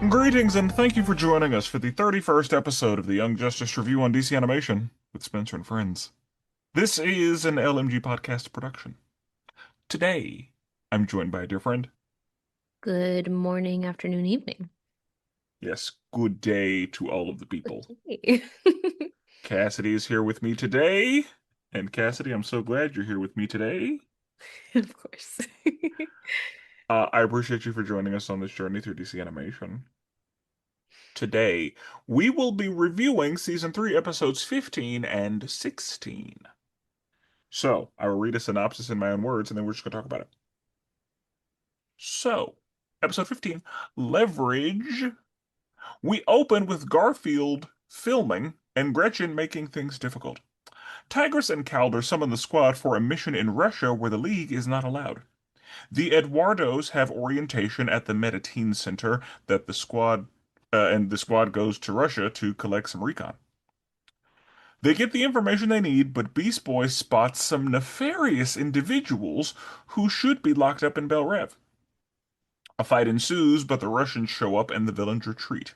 Greetings and thank you for joining us for the 31st episode of the Young Justice Review on DC Animation with Spencer and Friends. This is an LMG Podcast Production. Today, I'm joined by a dear friend. Good morning, afternoon, evening. Yes, good day to all of the people. Okay. Cassidy is here with me today. And Cassidy, I'm so glad you're here with me today. Of course. I appreciate you for joining us on this journey through DC Animation. Today, we will be reviewing Season 3, Episodes 15 and 16. So, I will read a synopsis in my own words, and then we're just going to talk about it. So, Episode 15, Leverage. We open with Garfield filming and Gretchen making things difficult. Tigress and Calder summon the squad for a mission in Russia where the League is not allowed. The Eduardos have orientation at the Mediteen Center that the squad and the squad goes to Russia to collect some recon. They get the information they need, but Beast Boy spots some nefarious individuals who should be locked up in Bel Rev. A fight ensues, but the Russians show up and the villains retreat.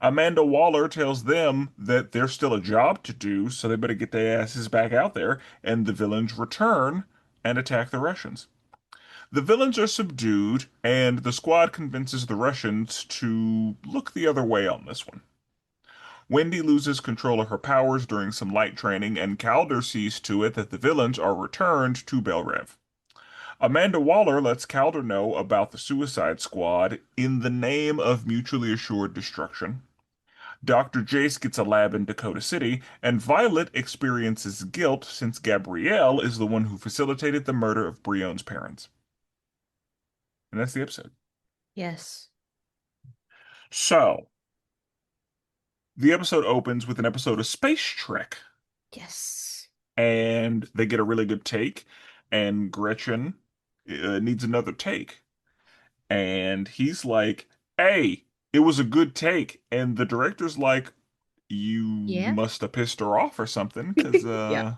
Amanda Waller tells them that there's still a job to do, so they better get their asses back out there, and the villains return and attack the Russians. The villains are subdued, and the squad convinces the Russians to look the other way on this one. Wendy loses control of her powers during some light training, and Calder sees to it that the villains are returned to Bel Rev. Amanda Waller lets Calder know about the Suicide Squad in the name of mutually assured destruction. Dr. Jace gets a lab in Dakota City, and Violet experiences guilt since Gabrielle is the one who facilitated the murder of Brionne's parents. And that's the episode. Yes. So, the episode opens with an episode of Space Trek, Yes. and they get a really good take, and Gretchen needs another take. And he's like, hey, it was a good take. And the director's like, you Yeah. must have pissed her off or something, because, Yeah.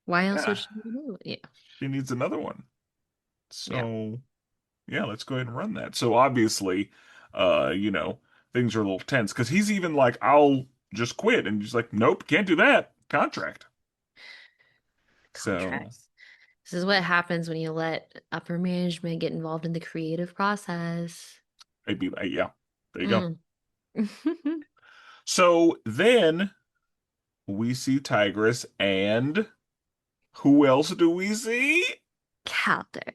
Why else yeah, would she do it? Yeah. she needs another one. Yeah. So, yeah, let's go ahead and run that. So obviously, uh, you know, things are a little tense because he's even like, I'll just quit. And he's like, nope, can't do that. Contract. So Contracts. This is what happens when you let upper management get involved in the creative process. maybe, yeah, there you go. Mm. So then we see Tigress, and who else do we see? Calder.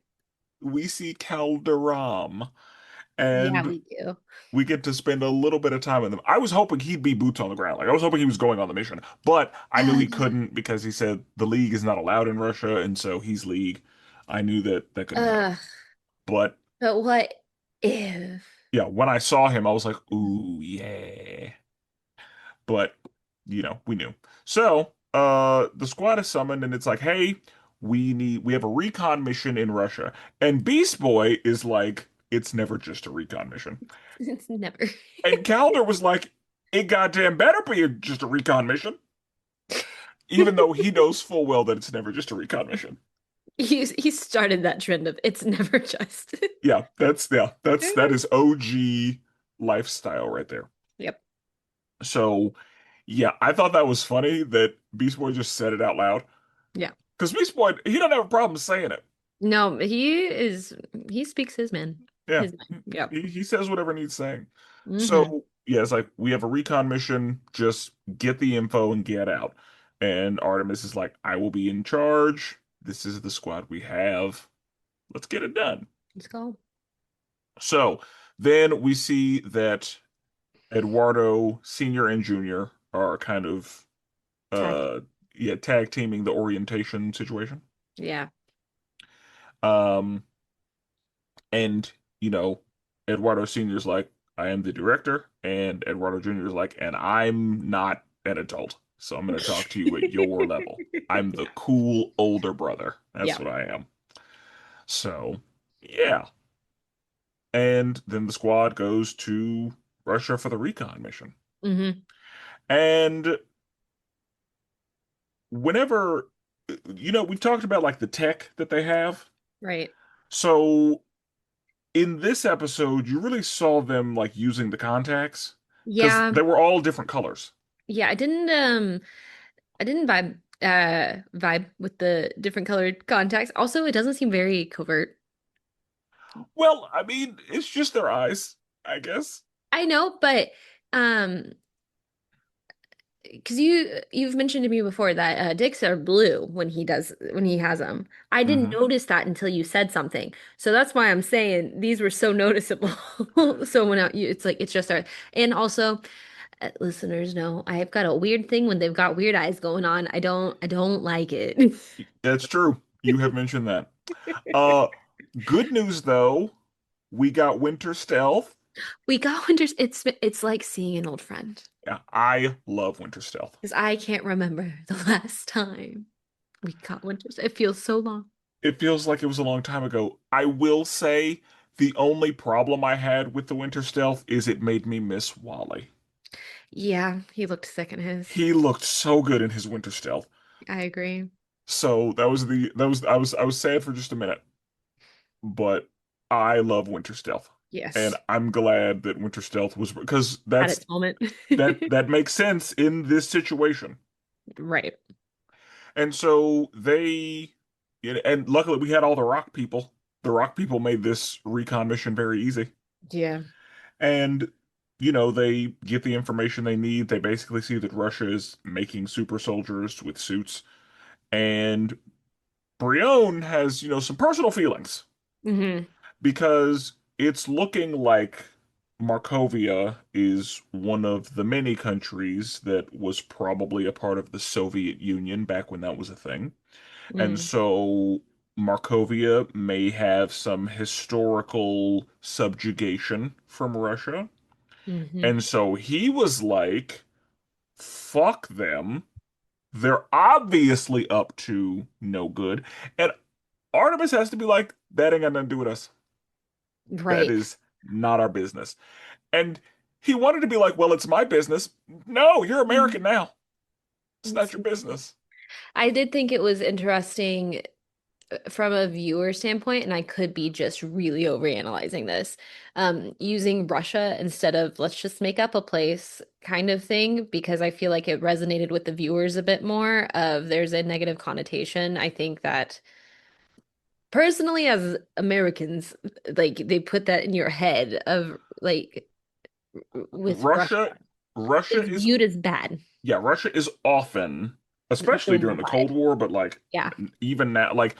We see Calderam, Yeah, and we do. we get to spend a little bit of time with him. I was hoping he'd be boots on the ground. Like I was hoping he was going on the mission, but I knew he couldn't because he said the League is not allowed in Russia, and so he's League. I knew that that couldn't happen. Ugh. But But what if? yeah, when I saw him, I was like, ooh, yeah. But we knew. So, the squad is summoned, and it's like, hey, we have a recon mission in Russia, and Beast Boy is like, it's never just a recon mission, It's never. and Calder was like, it goddamn better be just a recon mission, even though he knows full well that it's never just a recon mission. He started that trend of it's never just. That is OG lifestyle right there. Yep. So, yeah, I thought that was funny that Beast Boy just said it out loud. Yeah. Because Beast Boy, he don't have a problem saying it. No, he speaks his man. Yeah, His mind. Yep. he says whatever needs saying. Mm-hmm. So, yeah, it's like, we have a recon mission, just get the info and get out. And Artemis is like, I will be in charge. This is the squad we have. Let's get it done. Let's go. So, then we see that Eduardo Senior and Junior are kind of Tag. uh yeah, tag teaming the orientation situation. Yeah. Um and Eduardo Senior's like, I am the director, and Eduardo Junior's like, and I'm not an adult, so I'm gonna talk to you at your level. I'm the cool older brother. That's Yeah. what I am. So, yeah. And then the squad goes to Russia for the recon mission. Mm-hmm. And whenever we've talked about like the tech that they have. Right. So in this episode, you really saw them like using the contacts because Yeah. they were all different colors. Yeah, I didn't vibe with the different colored contacts. Also, it doesn't seem very covert. Well, I mean, it's just their eyes, I guess. I know, but um because you've mentioned to me before that dicks are blue when he has them. I didn't Hmm. notice that until you said something. So that's why I'm saying these were so noticeable. So when it's like it's just our and also listeners know I've got a weird thing when they've got weird eyes going on. I don't like it. That's true. You have mentioned that. Uh, Good news though, we got Winter Stealth. We got Winter's it's like seeing an old friend Yeah, I love Winter Stealth. because I can't remember the last time we got Winter's. It feels so long. It feels like it was a long time ago. I will say the only problem I had with the Winter Stealth is it made me miss Wally. Yeah, he looked sick in his. He looked so good in his Winter Stealth. I agree. So I was sad for just a minute, but I love Winter Stealth. And Yes, I'm glad that Winter Stealth was because had its moment. that makes sense in this situation. Right. And so they, yeah, and luckily we had all the rock people. The rock people made this recon mission very easy. Yeah. And, they get the information they need. They basically see that Russia is making super soldiers with suits. And Brion has, some personal feelings Hmm. because it's looking like Markovia is one of the many countries that was probably a part of the Soviet Union back when that was a thing. And Mm. so Markovia may have some historical subjugation from Russia. Hmm. And so he was like, fuck them. They're obviously up to no good. And Artemis has to be like, that ain't got nothing to do with us. That Right. is not our business. And he wanted to be like, well, it's my business. No, you're American now. It's not your business. I did think it was interesting from a viewer standpoint, and I could be just really overanalyzing this, using Russia instead of let's just make up a place kind of thing, because I feel like it resonated with the viewers a bit more of there's a negative connotation. I think that personally, as Americans, like they put that in your head of like with Russia, Russia, Russia it's is viewed as bad. Yeah, Russia is often, especially during the Cold Vilified. War, but like Yeah. even now, like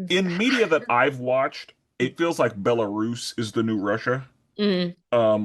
in media that I've watched, it feels like Belarus is the new Russia. Mm,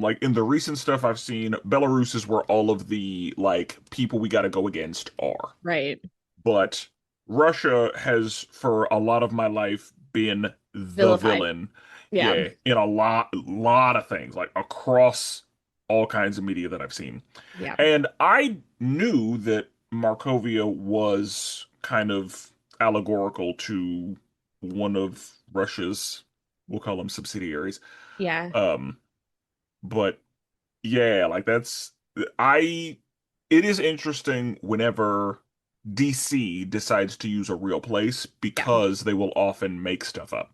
Like in the recent stuff I've seen, Belarus is where all of the like people we got to go against are. right. But Russia has, for a lot of my life, been the Vilified. villain. Yeah. Yeah, in a lot of things, like across all kinds of media that I've seen. Yeah. And I knew that Markovia was kind of allegorical to one of Russia's, we'll call them subsidiaries. Yeah. Um, but yeah, like I, it is interesting whenever DC decides to use a real place Yeah. because they will often make stuff up.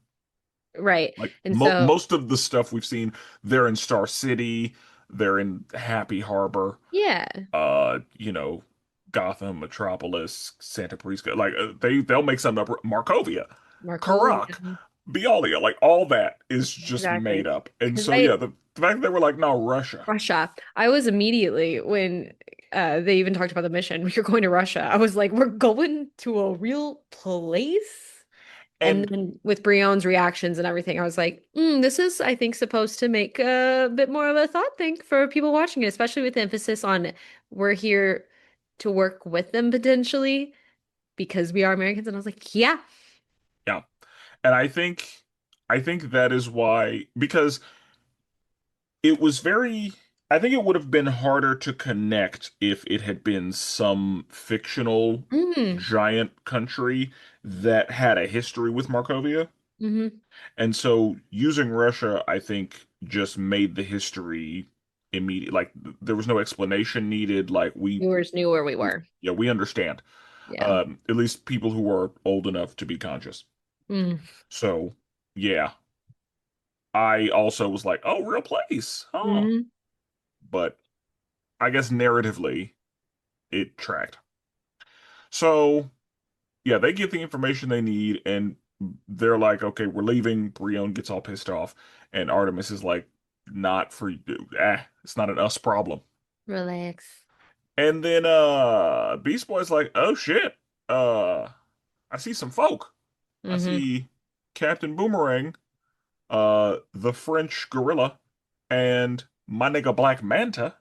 Right. Like And so, most of the stuff we've seen, they're in Star City, they're in Happy Harbor, yeah, uh, you know, Gotham, Metropolis, Santa Prisca, like they'll make something up. Markovia, Karak, Markovia. Bialia, like all that is just made Exactly. up. And Because so I, yeah, the fact that they were like, no, Russia. Russia, I was immediately when they even talked about the mission, we're going to Russia. I was like, we're going to a real place. And And then with Brion's reactions and everything, I was like, this is, I think, supposed to make a bit more of a thought think for people watching it, especially with the emphasis on we're here to work with them potentially because we are Americans. And I was like, yeah. yeah, and I think that is why, because it was very, I think it would have been harder to connect if it had been some fictional Mm, giant country that had a history with Markovia. hmm. And so using Russia, I think, just made the history immediate. Like there was no explanation needed. Like Viewers knew where we were. yeah, we understand. Yeah. At least people who are old enough to be conscious. Mm. So yeah. I also was like, oh, real place. Huh. Hmm. But I guess narratively, it tracked. So, yeah, they get the information they need, and they're like, okay, we're leaving. Brion gets all pissed off, and Artemis is like, not for you. It's not an us problem. Relax. And then Beast Boy's like, oh shit. Uh I see some folk. I Hmm. see Captain Boomerang, the French gorilla, and my nigga Black Manta.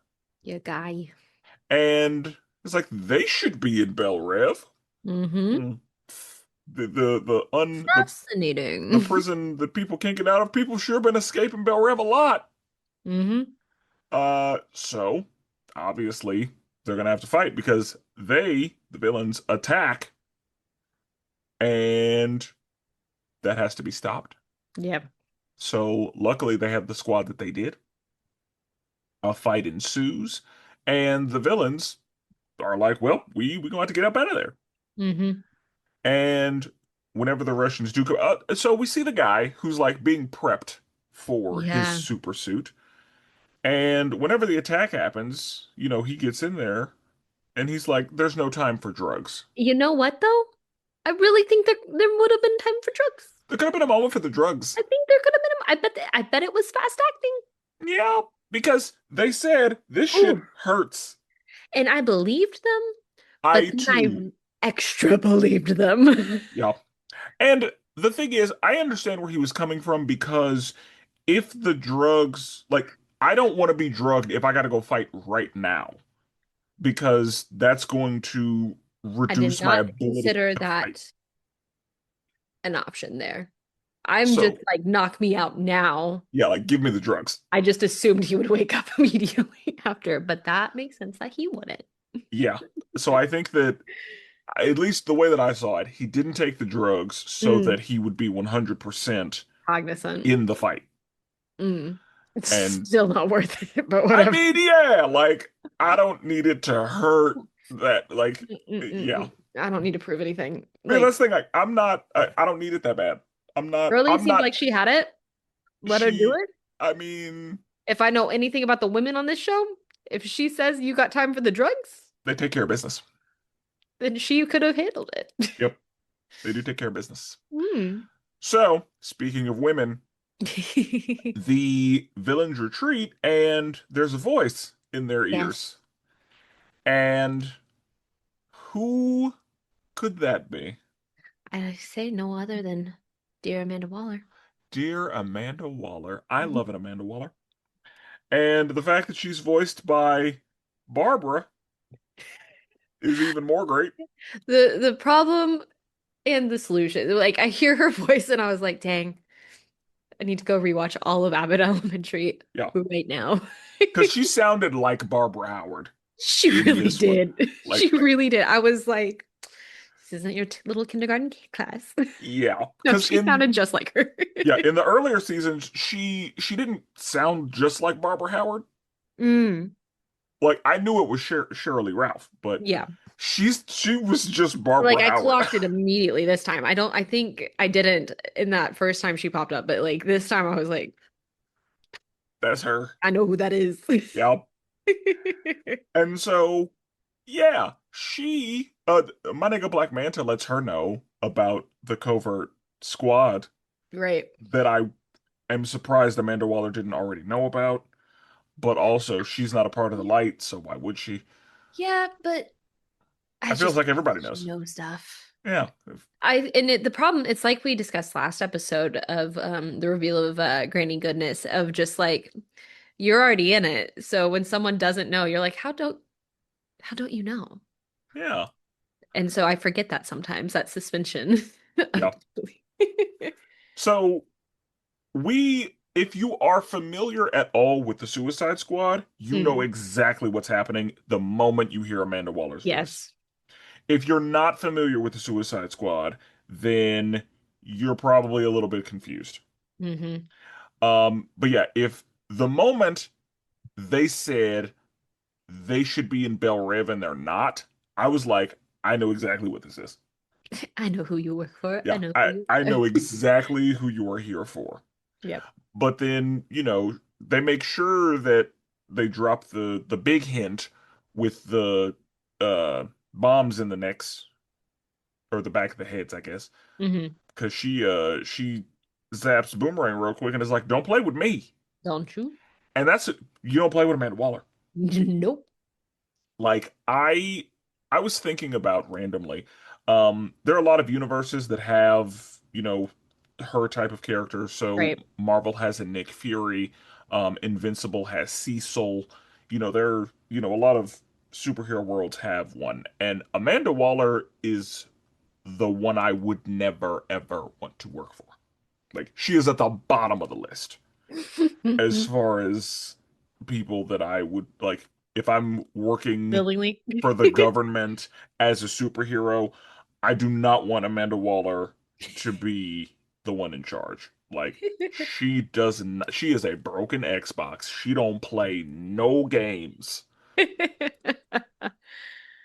Your guy. And it's like they should be in Bel Rev. Hmm. Hmm. The Fascinating. prison that people can't get out of. People sure been escaping Bel Rev a lot. Hmm. So obviously they're gonna have to fight because the villains, attack, and that has to be stopped. Yeah. So luckily they have the squad that they did. A fight ensues, and the villains are like, "Well, we gonna have to get up out of there." Hmm. And whenever the Russians do come, so we see the guy who's like being prepped for his Yeah. super suit, and whenever the attack happens, he gets in there and he's like, "There's no time for drugs." You know what though? I really think there would have been time for drugs. There could have been a moment for the drugs. I think there could have been. I bet it was fast acting. Yeah, because they said this shit Oh, hurts. and I believed them, but I then too. I extra believed them. Yeah. And the thing is, I understand where he was coming from because if the drugs, like, I don't want to be drugged if I got to go fight right now because that's going to I did reduce my not ability consider to fight. that an option there. I'm just So, like, knock me out now. yeah, like, give me the drugs. I just assumed he would wake up immediately after, but that makes sense that he wouldn't. Yeah. So I think that, at least the way that I saw it, he didn't take the drugs so Mm, that he would be 100% cognizant. in the fight. Mm. It's And still not worth it, but I whatever. mean, yeah, like, I don't need it to hurt that, like, yeah. Mm-mm-mm. I don't need to prove anything. I mean, Like, that's the thing. Like, I don't need it that bad. I'm not. really I'm seemed not. like she had it. Let her do She. it. I mean, If I know anything about the women on this show, if she says you got time for the drugs, they take care of business. then she could have handled it. Yep, they do take care of business. Hmm. So, speaking of women, the villains retreat, and there's a voice in their Yes. ears. And who could that be? I say no other than dear Amanda Waller. Dear Amanda Waller. I love an Amanda Waller. And the fact that she's voiced by Barbara is even more great. The problem and the solution. Like I hear her voice and I was like, dang, I need to go rewatch all of Abbott Elementary Yeah. right now. Because she sounded like Barbara Howard She in really this one. did. She Like, really did. I was like, this isn't your little kindergarten class. yeah. No, Because she sounded just like her. in the earlier seasons, she didn't sound just like Barbara Howard. Mm, Like, I knew it was Shirley Ralph, but yeah. she was just Like Barbara I Howard. clocked it immediately this time. I think I didn't in that first time she popped up, but like this time I was like, That's her. I know who that is. Yep. And so, yeah, my nigga Black Manta lets her know about the covert squad Right. that I am surprised Amanda Waller didn't already know about. But also, she's not a part of the light, so why would she? Yeah, but I I feels just like everybody she knows. knows stuff. Yeah, The problem, it's like we discussed last episode of the reveal of Granny Goodness of just like you're already in it. So when someone doesn't know, you're like, how don't you know? yeah, And so I forget that sometimes, that suspension of yeah. disbelief. So if you are familiar at all with the Suicide Squad, you know Hmm. exactly what's happening the moment you hear Amanda Waller's voice. Yes. If you're not familiar with the Suicide Squad, then you're probably a little bit confused. Hmm. But yeah, if the moment they said they should be in Bel Rev and they're not, I was like, I know exactly what this is. I know who you work for. I Yeah, know who I you I are. know exactly who you are here for. Yep. But then, they make sure that they drop the big hint with the uh bombs in the necks or the back of the heads, I guess. Hmm. Because she zaps Boomerang real quick and is like, "Don't play with me." Don't you? And that's it. You don't play with Amanda Waller. Nope. Like I was thinking about randomly. There are a lot of universes that have, her type of character. So Right. Marvel has a Nick Fury, Invincible has Cecil. A lot of superhero worlds have one. And Amanda Waller is the one I would never ever want to work for. Like she is at the bottom of the list as far as people that I would like if I'm working Willingly. for the government as a superhero. I do not want Amanda Waller to be the one in charge. Like she doesn't she is a broken Xbox. She don't play no games.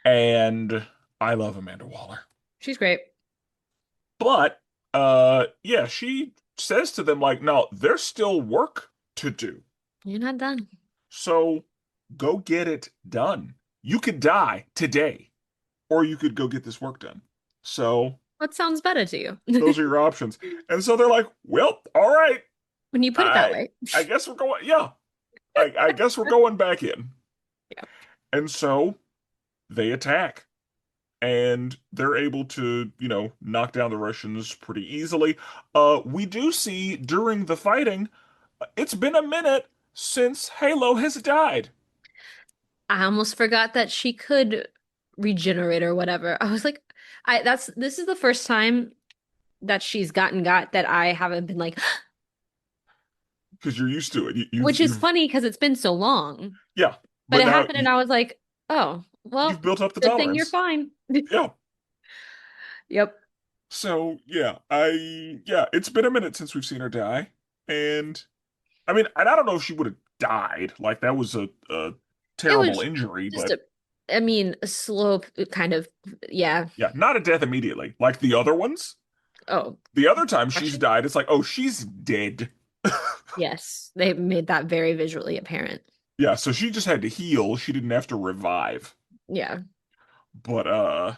And I love Amanda Waller. She's great. But yeah, she says to them like, "No, there's still work to do. You're not done. So go get it done. You could die today, or you could go get this work done." So What sounds better to you? those are your options. And so they're like, "Well, all right. When you put it that I way. I guess we're going, yeah. I guess we're going back in." Yeah. And so they attack. And they're able to, knock down the Russians pretty easily. We do see during the fighting, it's been a minute since Halo has died. I almost forgot that she could regenerate or whatever. I was like, this is the first time that she's got that I haven't been like, Because you're used to it. which is funny because it's been so long. Yeah, But but it now happened and I was like, oh, you've well, built up the good thing you're tolerance. fine. Yeah. Yep. So yeah, it's been a minute since we've seen her die, and I mean, and I don't know if she would have died. Like that was a It terrible was injury, just but I mean, a slow kind of, yeah. yeah, not a death immediately. Like the other ones. Oh, The other time she's Russian? died, it's like, oh, she's dead. Yes. They made that very visually apparent. Yeah, so she just had to heal. She didn't have to revive. Yeah. But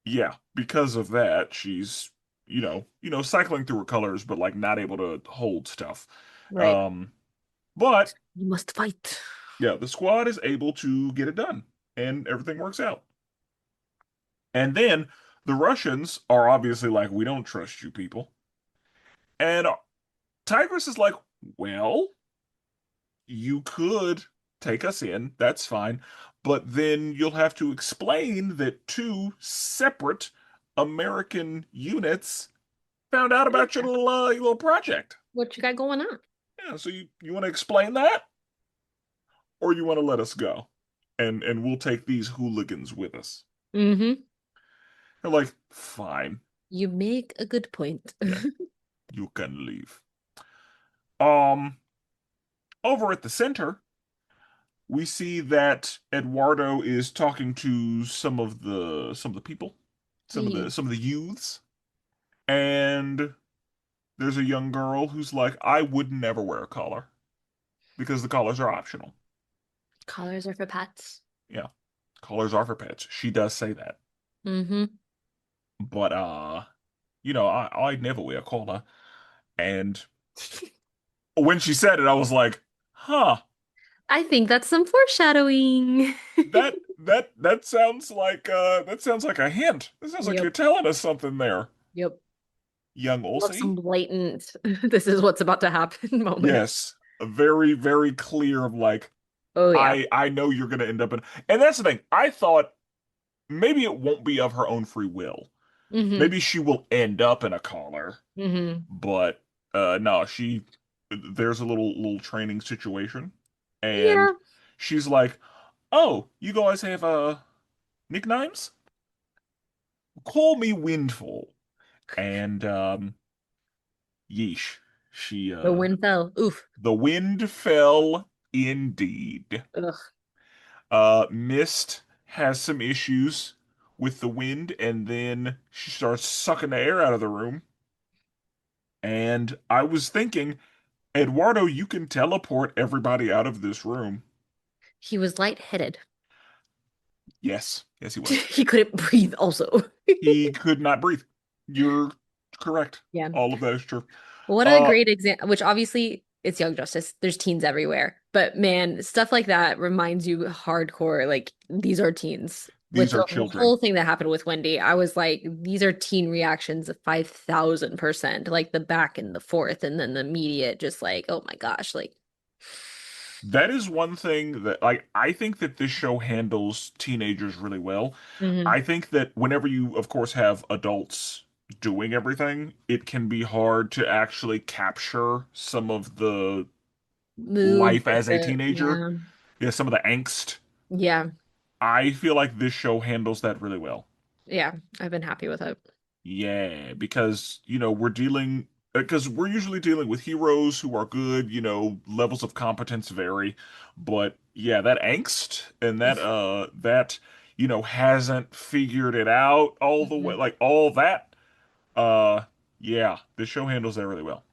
yeah, because of that, she's cycling through her colors, but like not able to hold stuff. Right. Um, but You must fight. yeah, the squad is able to get it done, and everything works out. And then the Russians are obviously like, we don't trust you people. And Tigress is like, well, you could take us in, that's fine, but then you'll have to explain that two separate American units found out about your little project. What you got going on? Yeah, so you want to explain that, or you want to let us go, and we'll take these hooligans with us. Mm-hmm. They're like, fine, You make a good point. yeah, you can leave. Um, Over at the center, we see that Eduardo is talking to some of the people, some of the The some of the youths, and there's a young girl who's like, I would never wear a collar because the collars are optional. collars are for pets. Yeah, collars are for pets. She does say that, Mm-hmm. but I'd never wear a collar. And when she said it, I was like, huh, I think that's some foreshadowing. that sounds like a hint. That sounds like you're Yep. telling us something there, Yep. young Love some Ulcie. blatant, this is what's about to happen moment. Yes, a very, very clear of like, Oh yeah. I know you're gonna end up in, and that's the thing. I thought maybe it won't be of her own free will. Mm-hmm. Maybe she will end up in a collar, Mm-hmm. but no, there's a little training situation, and Yeah. she's like, "Oh, you guys have nicknames? Call me Windfall." And yeesh, she The wind fell. Oof. the wind fell indeed. Ugh. Mist has some issues with the wind, and then she starts sucking the air out of the room. And I was thinking, Eduardo, you can teleport everybody out of this room. He was lightheaded. Yes, yes, he was. He couldn't breathe also. He could not breathe. You're correct. Yeah. All of that is true. What a Uh, great example, which obviously it's Young Justice. There's teens everywhere. But man, stuff like that reminds you hardcore, like these are teens. With these are the children. whole thing that happened with Wendy, I was like, these are teen reactions of 5,000%. Like the back and the forth, and then the immediate, just like, oh my gosh, like, That is one thing that I think that this show handles teenagers really well. hmm I think that whenever you, of course, have adults doing everything, it can be hard to actually capture some of the mood, life as a teenager. yeah, Yeah, some of the angst. yeah, I feel like this show handles that really well. yeah. I've been happy with it. Yeah, because, we're dealing, because we're usually dealing with heroes who are good, levels of competence vary. But yeah, that angst and hasn't figured it out all the way, Mhm. like all that, uh, yeah, this show handles that really well.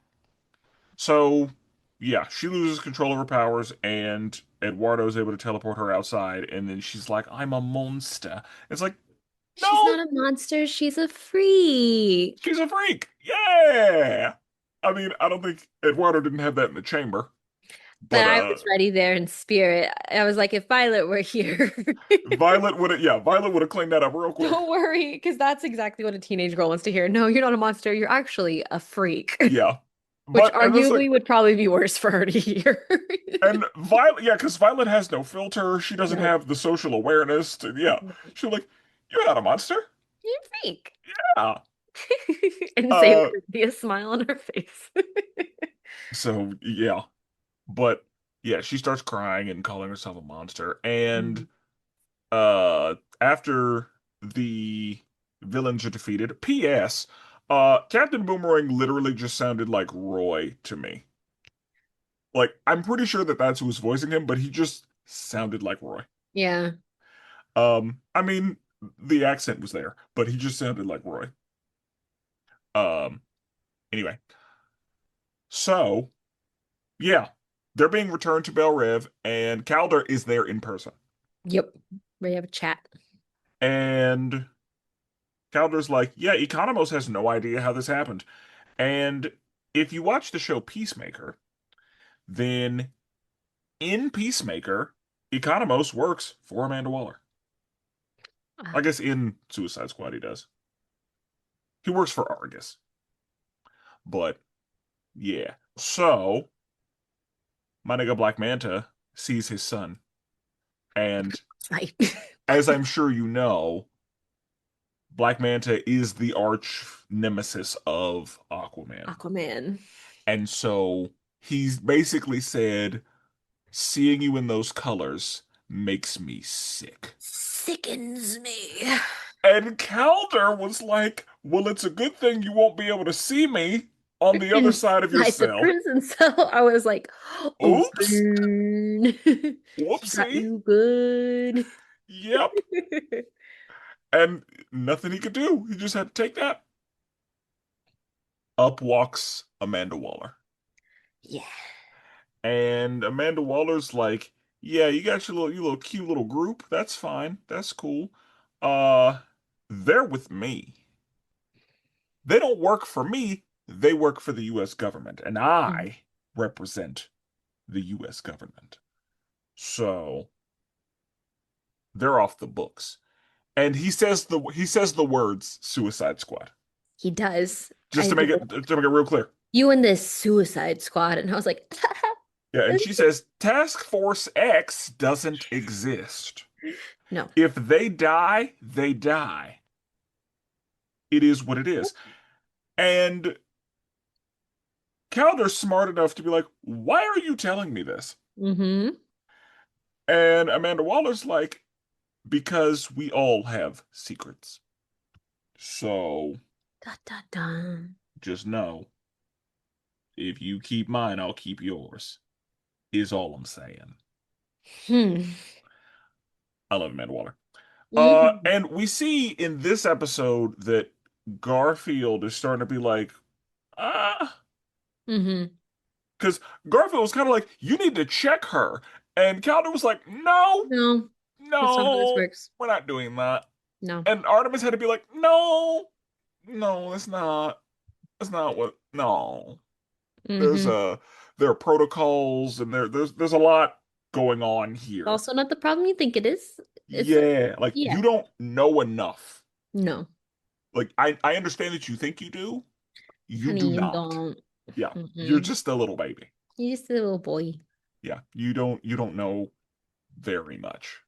So, yeah, she loses control of her powers, and Eduardo is able to teleport her outside, and then she's like, I'm a monster. It's like, She's no, not a monster, she's a freak. she's a freak. Yeah. I mean, I don't think Eduardo didn't have that in the chamber, But but I was ready there in spirit. I was like, if Violet were here, Violet would have cleaned that up real quick. don't worry, because that's exactly what a teenage girl wants to hear. No, you're not a monster. You're actually a freak, Yeah. which And it's like arguably would probably be worse for her to hear. and Violet, yeah, because Violet has no filter. She doesn't No, have the social awareness yeah. no, She's like, you're not a monster. you're a freak. Yeah. And say Uh, with a smile on her face. so yeah. But yeah, she starts crying and calling herself a monster. And Mhm. after the villains are defeated, P.S. Captain Boomerang literally just sounded like Roy to me. Like, I'm pretty sure that that's who was voicing him, but he just sounded like Roy. Yeah. I mean, the accent was there, but he just sounded like Roy. Um, anyway, so yeah, they're being returned to Bel Rev, and Calder is there in person. Yep. We have a chat. And Calder's like, yeah, Economos has no idea how this happened. And if you watch the show Peacemaker, then in Peacemaker, Economos works for Amanda Waller. I Ah, guess in Suicide Squad he does. He works for Argus. But yeah. So my nigga Black Manta sees his son. And right. as I'm sure you know, Black Manta is the arch nemesis of Aquaman. Aquaman. And so he's basically said, seeing you in those colors makes me sick. Sickens me. And Calder was like, well, it's a good thing you won't be able to see me on the other side of your Inside the cell. prison cell, I was like, oh, Oops. burn. She got Whoopsie. you good. Yep. And nothing he could do. He just had to take that. Up walks Amanda Waller. Yeah. And Amanda Waller's like, yeah, you got your little cute little group. That's fine. That's cool. Uh, they're with me. They don't work for me. They work for the US government, and Mhm. I represent the US government. So they're off the books. And he says the words Suicide Squad. He does. Just to make it real clear. You and this Suicide Squad. And I was like, Yeah, and she says Task Force X doesn't exist. no. If they die, they die. It is what it is. And Calder's smart enough to be like, why are you telling me this? Mm-hmm. And Amanda Waller's like, because we all have secrets. So Da, da, da. just know, if you keep mine, I'll keep yours, is all I'm saying. Hmm. I love Amanda Waller. hmm And we see in this episode that Garfield is starting to be like, ah, hmm Because Garfield was kind of like, you need to check her. And Calder was like, no, No, that's not how this no, works. we're not doing that. No. And Artemis had to be like, no, no, it's not what, no. There's Mm-hmm. a, there are protocols and there's a lot going on here. Also not the problem you think it is. It's Yeah, like yeah. you don't know enough. No. Like I understand that you think you do. You do Honey, you not. don't. Yeah, you're Mm-mm. just a little baby. You're just a little boy. Yeah, you don't know very much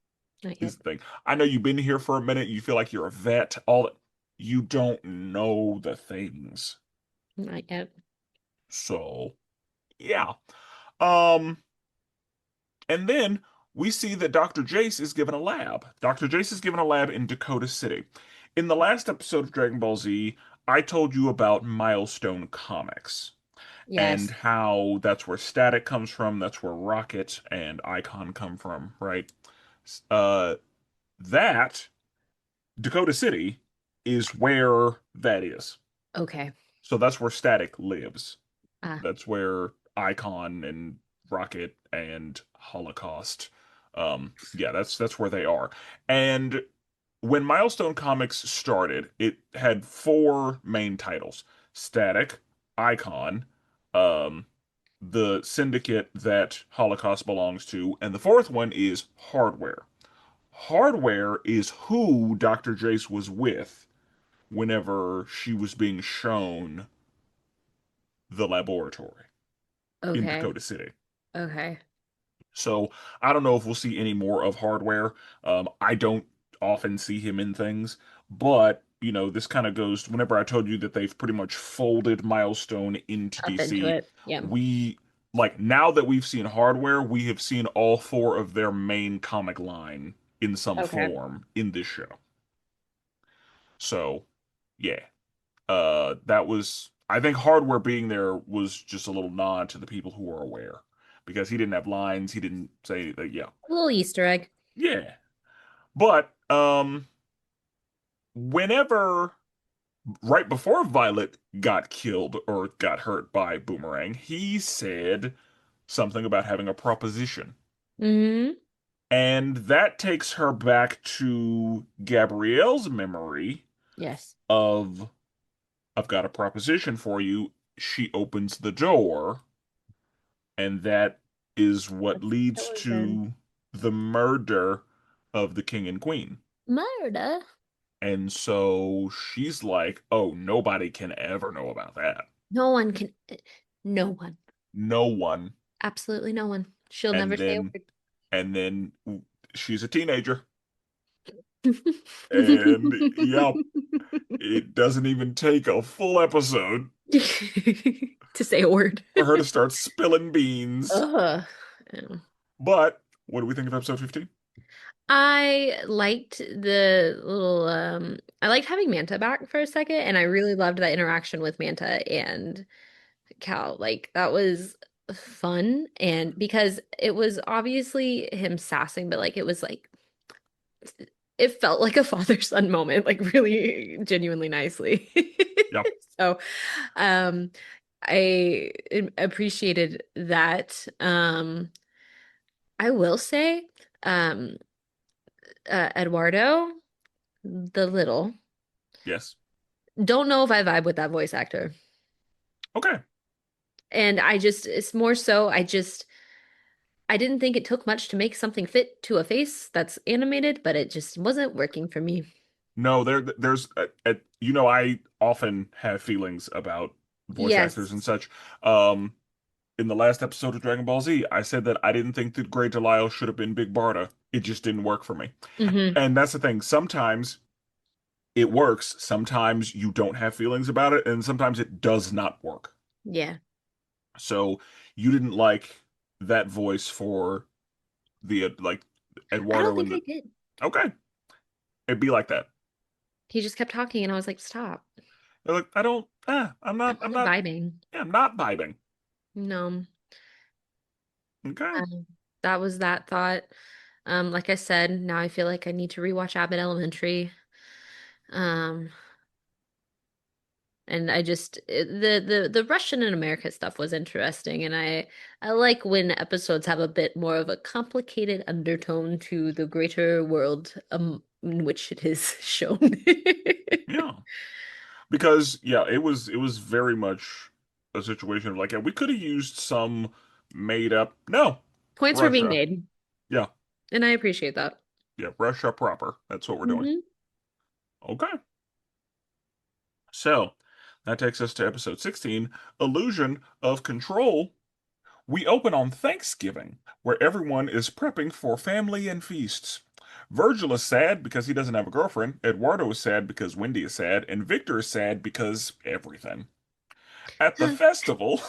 Not is yet. the thing. I know you've been here for a minute, you feel like you're a vet, all that. You don't know the things. Not yet. So, yeah. Um, and then we see that Dr. Jace is given a lab. Dr. Jace is given a lab in Dakota City. In the last episode of Dragon Ball Z, I told you about Milestone Comics and Yes. how that's where Static comes from, that's where Rocket and Icon come from, right? Uh, that Dakota City is where that is. Okay. So that's where Static lives. Ah, That's where Icon and Rocket and Holocaust. Yeah, that's where they are. And when Milestone Comics started, it had four main titles: Static, Icon, um, the syndicate that Holocaust belongs to, and the fourth one is Hardware. Hardware is who Dr. Jace was with whenever she was being shown the laboratory in okay. Dakota City. Okay. So I don't know if we'll see any more of Hardware. I don't often see him in things, but this kind of goes whenever I told you that they've pretty much folded Milestone into Up into DC. it. Yeah. We like now that we've seen Hardware, we have seen all four of their main comic line in some Okay. form in this show. So, yeah. That was I think Hardware being there was just a little nod to the people who were aware because he didn't have lines, he didn't say that, yeah. A little Easter egg. Yeah. But whenever right before Violet got killed or got hurt by Boomerang, he said something about having a proposition. Hmm. And that takes her back to Gabrielle's memory Yes. of I've got a proposition for you. She opens the door, and that is what leads Explosion. to the murder of the king and queen. Murder. And so she's like, oh, nobody can ever know about that. No one can. No one. No one. Absolutely no one. She'll And never say a then, word. and then she's a teenager. And yep, it doesn't even take a full episode To say a word. for her to start spilling beans. Ugh. Yeah. But what do we think of episode 15? I liked the little I liked having Manta back for a second, and I really loved that interaction with Manta and Cal. Like that was fun, and because it was obviously him sassing, but like it was like it felt like a father-son moment, like really genuinely nicely. Yep. So um I appreciated that. I will say, um Eduardo, the little, Yes. don't know if I vibe with that voice actor. Okay. And it's more so, I didn't think it took much to make something fit to a face that's animated, but it just wasn't working for me. No, there's I often have feelings about voice actors and Yes. such. Um, in the last episode of Dragon Ball Z, I said that I didn't think that Great Delisle should have been Big Barda. It just didn't work for me. Hmm. And that's the thing. Sometimes it works, sometimes you don't have feelings about it, and sometimes it does not work. Yeah. So you didn't like that voice for the like I don't Eduardo and think the I did. okay, it'd be like that. He just kept talking, and I was like, stop. They're like, I don't, I wasn't vibing. yeah, I'm not vibing. No. Okay. That was that thought. Like I said, now I feel like I need to rewatch Abbott Elementary. Um, And the Russian and America stuff was interesting, and I like when episodes have a bit more of a complicated undertone to the greater world in which it is shown. Yeah. Because yeah, it was very much a situation of like, yeah, we could have used some made up. No, Points were being Russia. made, Yeah, and I appreciate that. yeah, Russia proper. That's what we're doing. Hmm. Okay. So that takes us to episode 16, Illusion of Control. We open on Thanksgiving, where everyone is prepping for family and feasts. Virgil is sad because he doesn't have a girlfriend. Eduardo is sad because Wendy is sad, and Victor is sad because everything. At the festival,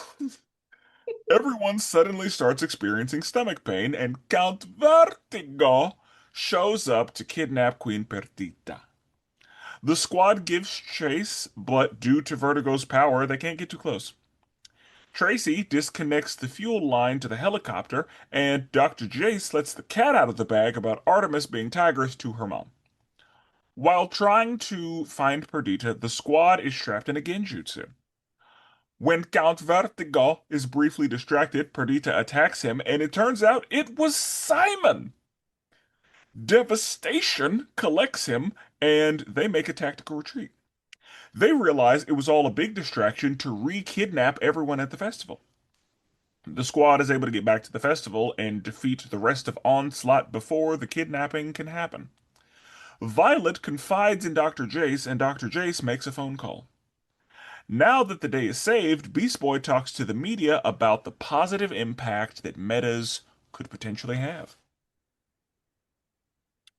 everyone suddenly starts experiencing stomach pain, and Count Vertigo shows up to kidnap Queen Perdita. The squad gives chase, but due to Vertigo's power, they can't get too close. Tracy disconnects the fuel line to the helicopter, and Dr. Jace lets the cat out of the bag about Artemis being Tigress to her mom. While trying to find Perdita, the squad is trapped in a genjutsu. When Count Vertigo is briefly distracted, Perdita attacks him, and it turns out it was Simon. Devastation collects him, and they make a tactical retreat. They realize it was all a big distraction to re-kidnap everyone at the festival. The squad is able to get back to the festival and defeat the rest of Onslaught before the kidnapping can happen. Violet confides in Dr. Jace, and Dr. Jace makes a phone call. Now that the day is saved, Beast Boy talks to the media about the positive impact that metas could potentially have.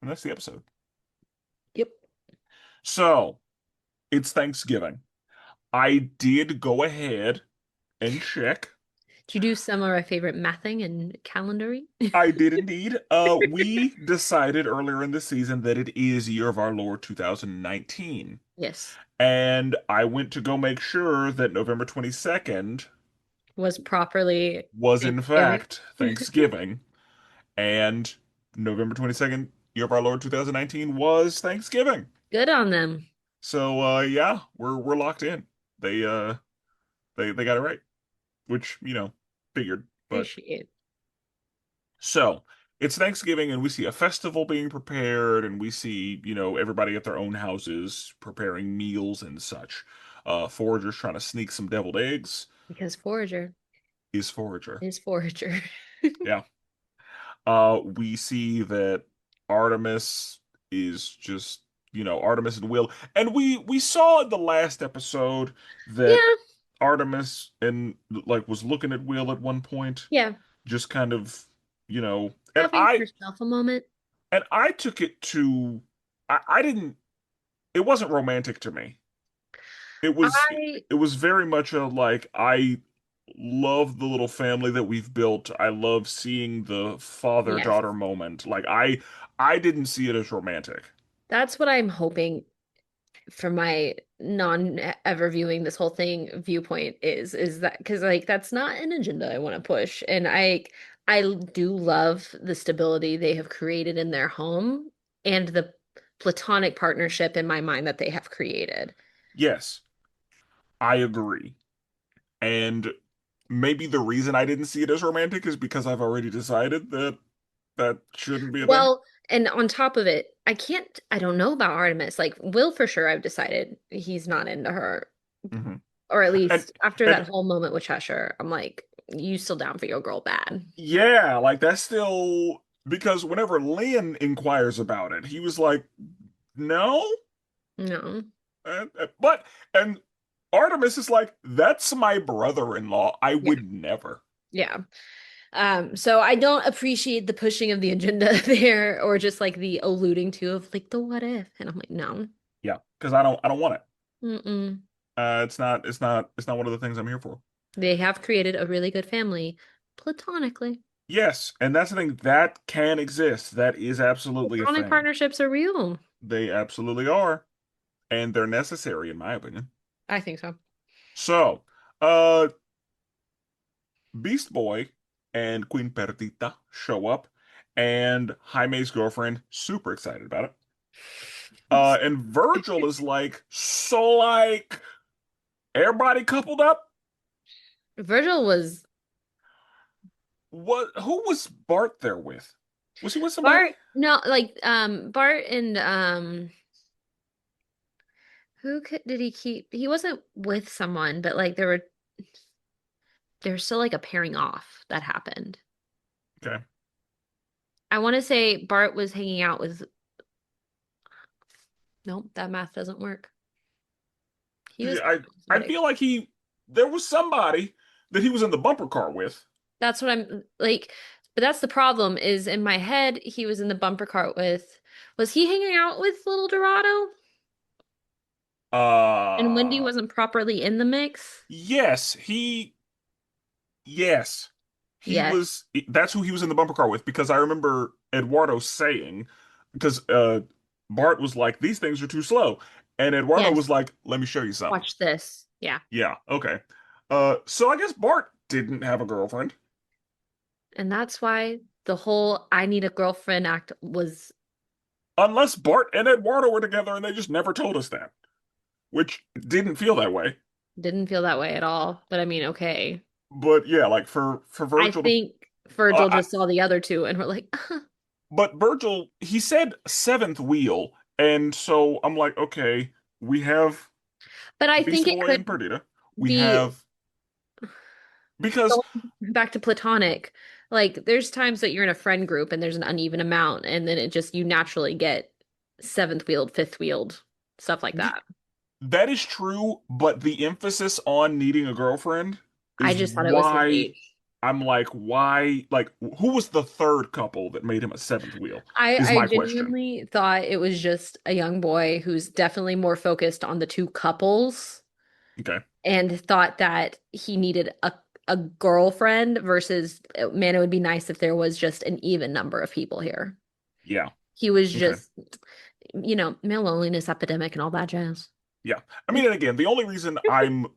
And that's the episode. Yep. So, it's Thanksgiving. I did go ahead and check. Did you do some of our favorite mathing and calendaring? I did indeed. We decided earlier in the season that it is Year of Our Lord 2019. Yes. And I went to go make sure that November 22nd Was properly was in Thanksgiving. fact Thanksgiving. And November 22nd, Year of Our Lord 2019 was Thanksgiving. Good on them. So yeah, we're locked in. They they got it right, which, figured. But Appreciate. so it's Thanksgiving and we see a festival being prepared and we see, everybody at their own houses preparing meals and such. Forager's trying to sneak some deviled eggs. Because Forager Is Forager. is Forager. Yeah. We see that Artemis is just, Artemis and Will. And we saw in the last episode that Yeah, Artemis and like was looking at Will at one point, yeah. just kind of, and Having I herself a moment. and I took it to I didn't it wasn't romantic to me. It was I, it was very much a like I love the little family that we've built. I love seeing the yes, father-daughter moment. Like I didn't see it as romantic. that's what I'm hoping for my non ever viewing this whole thing viewpoint is that because like that's not an agenda I want to push. And I do love the stability they have created in their home and the platonic partnership in my mind that they have created. Yes, I agree. And maybe the reason I didn't see it as romantic is because I've already decided that that shouldn't be a thing. Well, and on top of it, I don't know about Artemis. Like, Will for sure, I've decided he's not into her. Hmm. Or at And least after and that whole moment with Cheshire, I'm like, you still down for your girl bad. yeah, like that's still because whenever Lynn inquires about it, he was like, "No." No. But and Artemis is like, "That's my brother-in-law. I Yeah. would never." Yeah. So I don't appreciate the pushing of the agenda there or just like the alluding to of like the what if. And I'm like, no. Yeah, because I don't want it. Mm-mm. It's not one of the things I'm here for. They have created a really good family platonically. Yes, and that's the thing that can exist. That is absolutely a Platonic thing. partnerships are real. They absolutely are, and they're necessary in my opinion. I think so. So, uh, Beast Boy and Queen Perdita show up, and Jaime's girlfriend super excited about it. And Virgil is like, so like. Everybody coupled up? Virgil was What? Who was Bart there with? Was he with somebody? Bart, no, like Bart and did he keep? He wasn't with someone, but like there's still like a pairing off that happened. Okay. I want to say Bart was hanging out with, nope, that math doesn't work. He was Yeah, hanging out with I somebody. feel like there was somebody that he was in the bumper car with. That's what I'm like, but that's the problem is in my head he was in the bumper cart with, was he hanging out with Little Dorado? And Wendy Uh, wasn't properly in the mix? yes, yes, he Yes. was. That's who he was in the bumper car with because I remember Eduardo saying, because Bart was like, these things are too slow. And Eduardo Yes. was like, let me show you something. Watch this. Yeah. Yeah, okay. So I guess Bart didn't have a girlfriend. And that's why the whole I need a girlfriend act was Unless Bart and Eduardo were together and they just never told us that, which didn't feel that way. didn't feel that way at all. But I mean, okay. But yeah, like for I Virgil to, think Virgil I, just saw the other two and we're like, but Virgil, he said seventh wheel, and so I'm like, okay, we have but I Beast think it Boy could and Perdita. We be have because going back to platonic. Like there's times that you're in a friend group and there's an uneven amount, and then it just you naturally get seventh wheeled, fifth wheeled, stuff like y that. that is true, but the emphasis on needing a girlfriend I is just thought it was his why age. I'm like, why? Like, who was the third couple that made him a seventh wheel? I Is I my question. genuinely thought it was just a young boy who's definitely more focused on the two couples Okay. and thought that he needed a girlfriend versus man, it would be nice if there was just an even number of people here. Yeah. He was Okay. just, male loneliness epidemic and all that jazz. Yeah. I mean, and again, the only reason I'm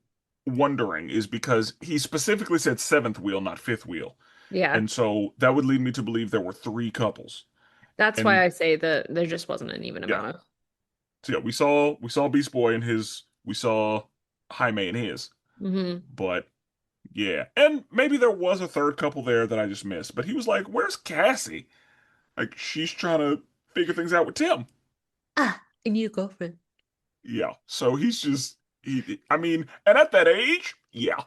wondering is because he specifically said seventh wheel, not fifth wheel. Yeah. And so that would lead me to believe there were three couples. That's why And I say that there just wasn't an even yeah. amount of. So yeah, we saw Beast Boy and his, we saw Jaime and his. Hmm. But yeah. And maybe there was a third couple there that I just missed. But he was like, where's Cassie? Like she's trying to figure things out with Tim. Ah, I need a girlfriend. Yeah. So he's just I mean, and at that age, yeah,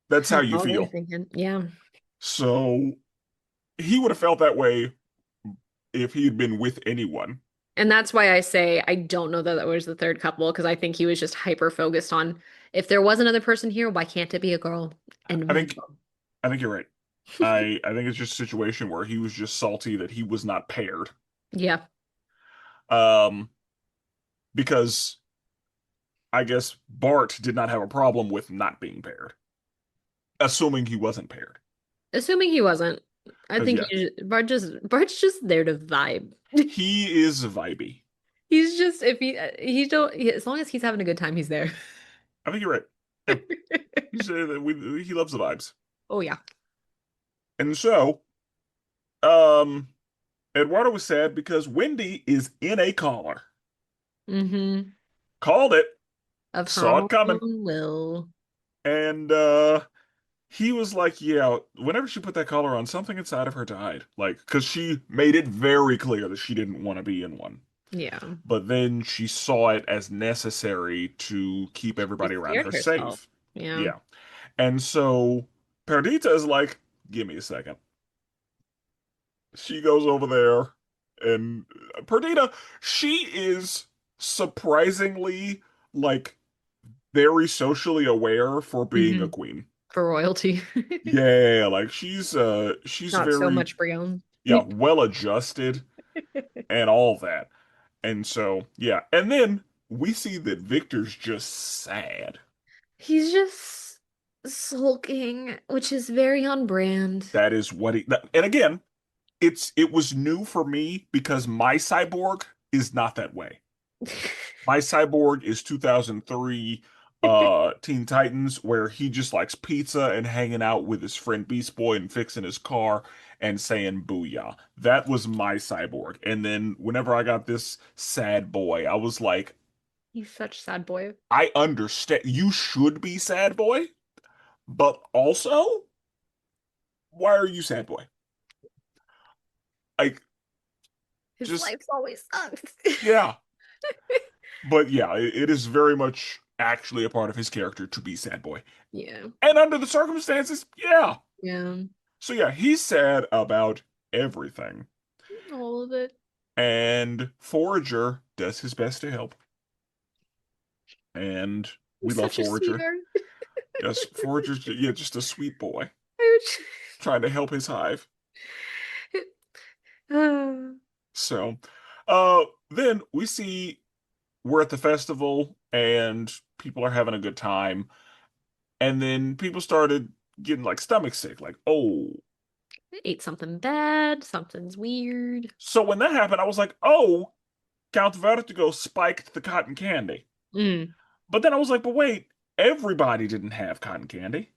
that's how That's you all they're feel. thinking. Yeah. So he would have felt that way if he had been with anyone. And that's why I say I don't know that that was the third couple because I think he was just hyper focused on if there was another person here, why can't it be a girl? And I we think I think you're right. I think it's just a situation where he was just salty that he was not paired. yeah. Um, because I guess Bart did not have a problem with not being paired, assuming he wasn't paired. Assuming he wasn't. I Because think yeah, Bart's just there to vibe. he is vibey. He's just if he don't as long as he's having a good time, he's there. I think you're right. Yeah, he loves the vibes. Oh yeah. And so, um, Eduardo was sad because Wendy is in a collar. Mm-hmm. Called it, Of her saw it coming, own will. and he was like, "Yeah." Whenever she put that collar on, something inside of her died. Like, because she made it very clear that she didn't want to be in one. Yeah. But then she saw it as necessary to keep She everybody around scared her herself. safe. Yeah. Yeah. And so Perdita is like, "Give me a second." She goes over there, and Perdita, she is surprisingly like very socially aware for being a Hmm. queen. For royalty. Yeah, like she's Not so very much Brienne. yeah, well adjusted and all that. And so, yeah. And then we see that Victor's just sad. He's just sulking, which is very on brand. That is what and again, it was new for me because my cyborg is not that way. My cyborg is 2003 Teen Titans where he just likes pizza and hanging out with his friend Beast Boy and fixing his car and saying booyah. That was my cyborg. And then whenever I got this sad boy, I was like, He's such sad boy. I understand you should be sad boy, but also, why are you sad boy? Like, His just life's always sucks. yeah. But yeah, it is very much actually a part of his character to be sad boy. Yeah. And under the circumstances, yeah. Yeah. So yeah, he's sad about everything. All of it. And Forager does his best to help. And we He's love such a Forager. sweetheart. Yes, Forager's yeah, just a sweet boy trying to help his hive. Ah, So, then we see we're at the festival and people are having a good time. And then people started getting like stomach sick, like, oh. ate something bad. Something's weird. So when that happened, I was like, oh, Count Vertigo spiked the cotton candy. Mm. But then I was like, but wait, everybody didn't have cotton candy.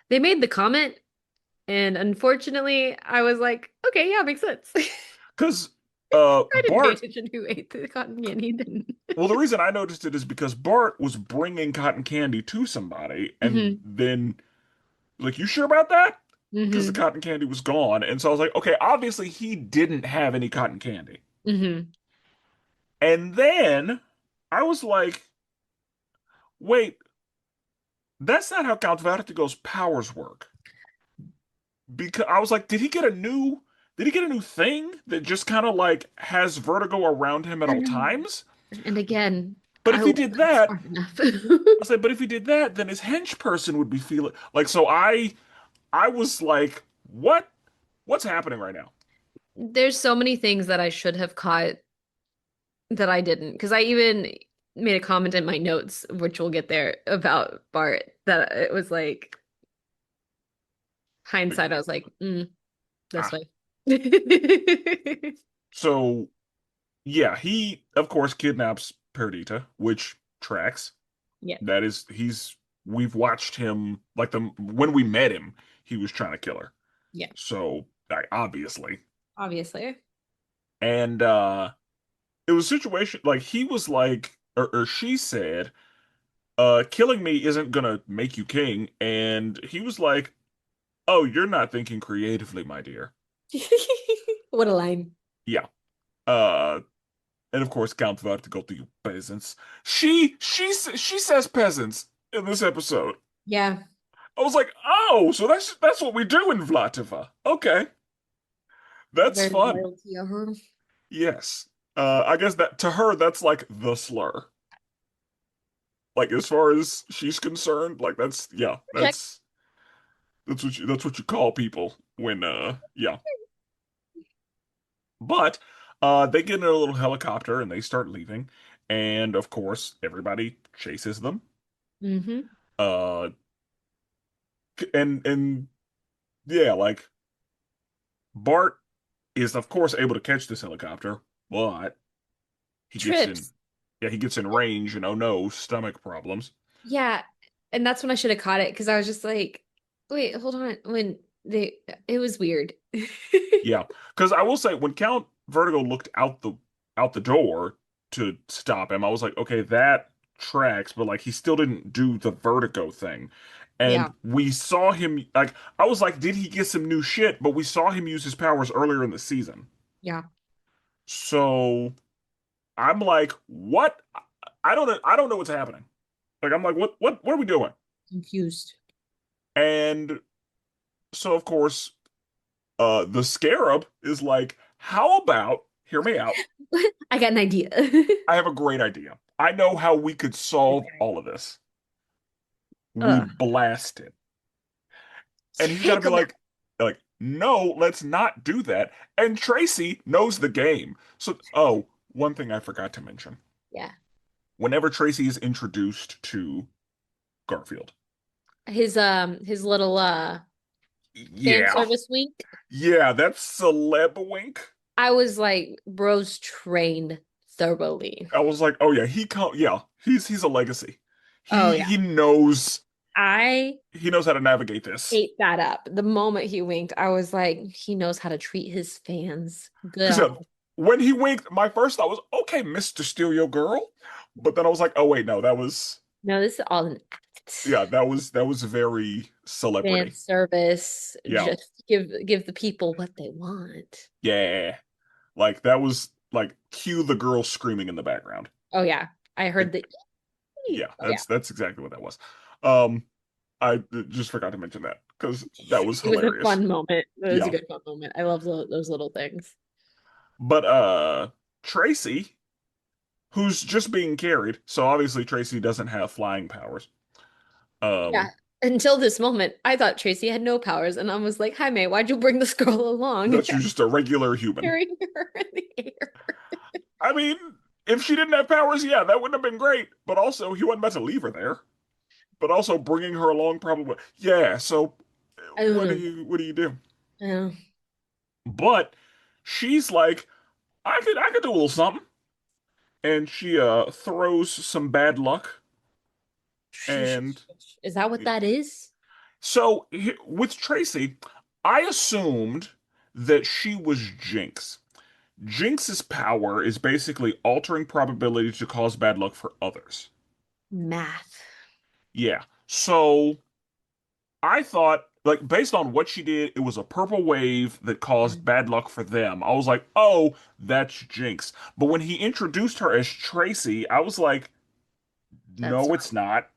They made the comment, and unfortunately, I was like, okay, yeah, makes sense. Because I didn't pay Bart, attention who ate the cotton candy. He didn't. well, the reason I noticed it is because Bart was bringing cotton candy to somebody, and Hmm. then, like, you sure about that? Because the Hmm. cotton candy was gone. And so I was like, okay, obviously he didn't have any cotton candy. Hmm. And then I was like, wait, that's not how Count Vertigo's powers work. Because I was like, did he get a new thing that just kind of like has vertigo around him at I all know. times? And again, But I if he was did not that, smart enough. I said, but if he did that, then his hench person would be feeling like so I was like, what's happening right now? There's so many things that I should have caught that I didn't. Because I even made a comment in my notes, which we'll get there, about Bart, that it was like hindsight, I was like, this Ah, way. so yeah, he of course kidnaps Perdita, which tracks. Yeah. That is, we've watched him like the when we met him, he was trying to kill her. Yeah. So like, obviously, Obviously. and it was a situation like he was like, or she said, killing me isn't gonna make you king, and he was like, oh, you're not thinking creatively, my dear. What a line. Yeah. Uh, and of course, Count to go to you peasants. She says peasants in this episode. Yeah. I was like, oh, so that's what we do in Vlativa. Okay, that's Very fun. loyalty of her. Yes. I guess that to her that's like the slur. Like as far as she's concerned, like that's yeah, Check. that's what you call people when yeah. But they get in a little helicopter and they start leaving, and of course everybody chases them. Hmm. Uh, and yeah, like Bart is of course able to catch this helicopter, but he gets in Trips. yeah, he gets in range and oh no, stomach problems. Yeah. And that's when I should have caught it because I was just like, wait, hold on. When they, it was weird. Yeah, because I will say when Count Vertigo looked out the door to stop him, I was like, okay, that tracks, but like he still didn't do the Vertigo thing. And Yeah. we saw him like I was like, did he get some new shit? But we saw him use his powers earlier in the season. Yeah. So I'm like, what? I don't know what's happening. Like I'm like, what are we doing? Confused. And so of course, the Scarab is like, how about, hear me out. I got an idea. I have a great idea. I know how we could solve Okay. all of this. We Ugh. blast it. And he's got to Take be them out. like, no, let's not do that. And Tracy knows the game. So, oh, one thing I forgot to mention. Yeah. Whenever Tracy is introduced to Garfield, His little fan yeah, service wink. yeah, that's celeb wink. I was like, bro's trained thoroughly. I was like, oh yeah, yeah, he's a legacy. Oh He yeah. he knows I he knows how to navigate this. ate that up. The moment he winked, I was like, he knows how to treat his fans. Good Because eye. when he winked, my first thought was, okay, Mr. Steal Your Girl. But then I was like, oh wait, no, that was No, this is all an act. yeah, that was very Fan celebrity. service. Yeah. Just give the people what they want. Yeah. Like that was like cue the girl screaming in the background. Oh yeah. I heard It, the yeah, oh yeah. that's exactly what that was. Um, I just forgot to mention that because that was It was a hilarious. fun moment. It was a Yeah. good fun moment. I love those little things. But Tracy, who's just being carried, so obviously Tracy doesn't have flying powers. Yeah. Um, Until this moment, I thought Tracy had no powers, and I was like, "Hi, May, why'd you bring this girl along?" that she's just a regular human. Carrying her in the air. I mean, if she didn't have powers, yeah, that wouldn't have been great. But also, he wasn't about to leave her there. But also, bringing her along probably, yeah. So, I don't know. what do you do? Yeah. But she's like, I could do a little something, and she throws some bad luck, and Is that what that is? so with Tracy, I assumed that she was Jinx. Jinx's power is basically altering probability to cause bad luck for others. Math. Yeah. So I thought, like, based on what she did, it was a purple wave that caused bad luck for them. I was like, oh, that's Jinx. But when he introduced her as Tracy, I was like, That's no, it's not.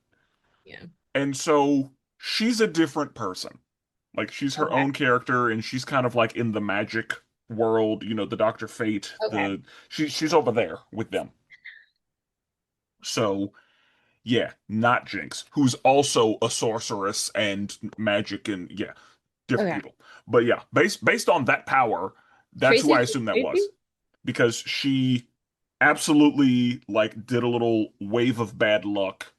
yeah. And so she's a different person. Like, she's her Okay. own character, and she's kind of like in the magic world, the Dr. Fate, Okay. she's over there with them. So yeah, not Jinx, who's also a sorceress and magic and yeah, different Okay. people. But yeah, based on that power, that's who I Tracy's just assume that Tracy? was. Because she absolutely like did a little wave of bad luck,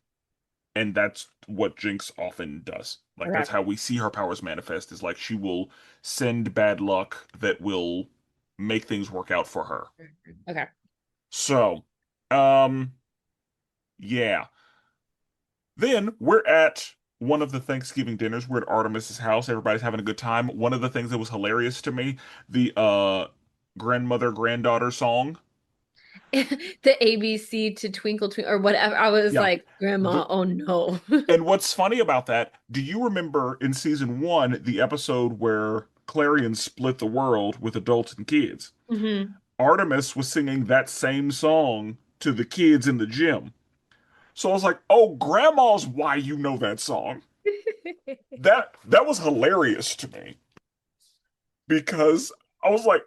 and that's what Jinx often does. Like Okay. that's how we see her powers manifest is like she will send bad luck that will make things work out for her. Okay. So, um, yeah. Then we're at one of the Thanksgiving dinners. We're at Artemis's house. Everybody's having a good time. One of the things that was hilarious to me, the grandmother granddaughter song. The ABC to Twinkle Twinkle or whatever. I was Yeah. like, The Grandma, oh no. and what's funny about that, do you remember in season one, the episode where Clarion split the world with adults and kids? hmm Artemis was singing that same song to the kids in the gym. So I was like, "Oh, grandma's why you know that song." That was hilarious to me because I was like,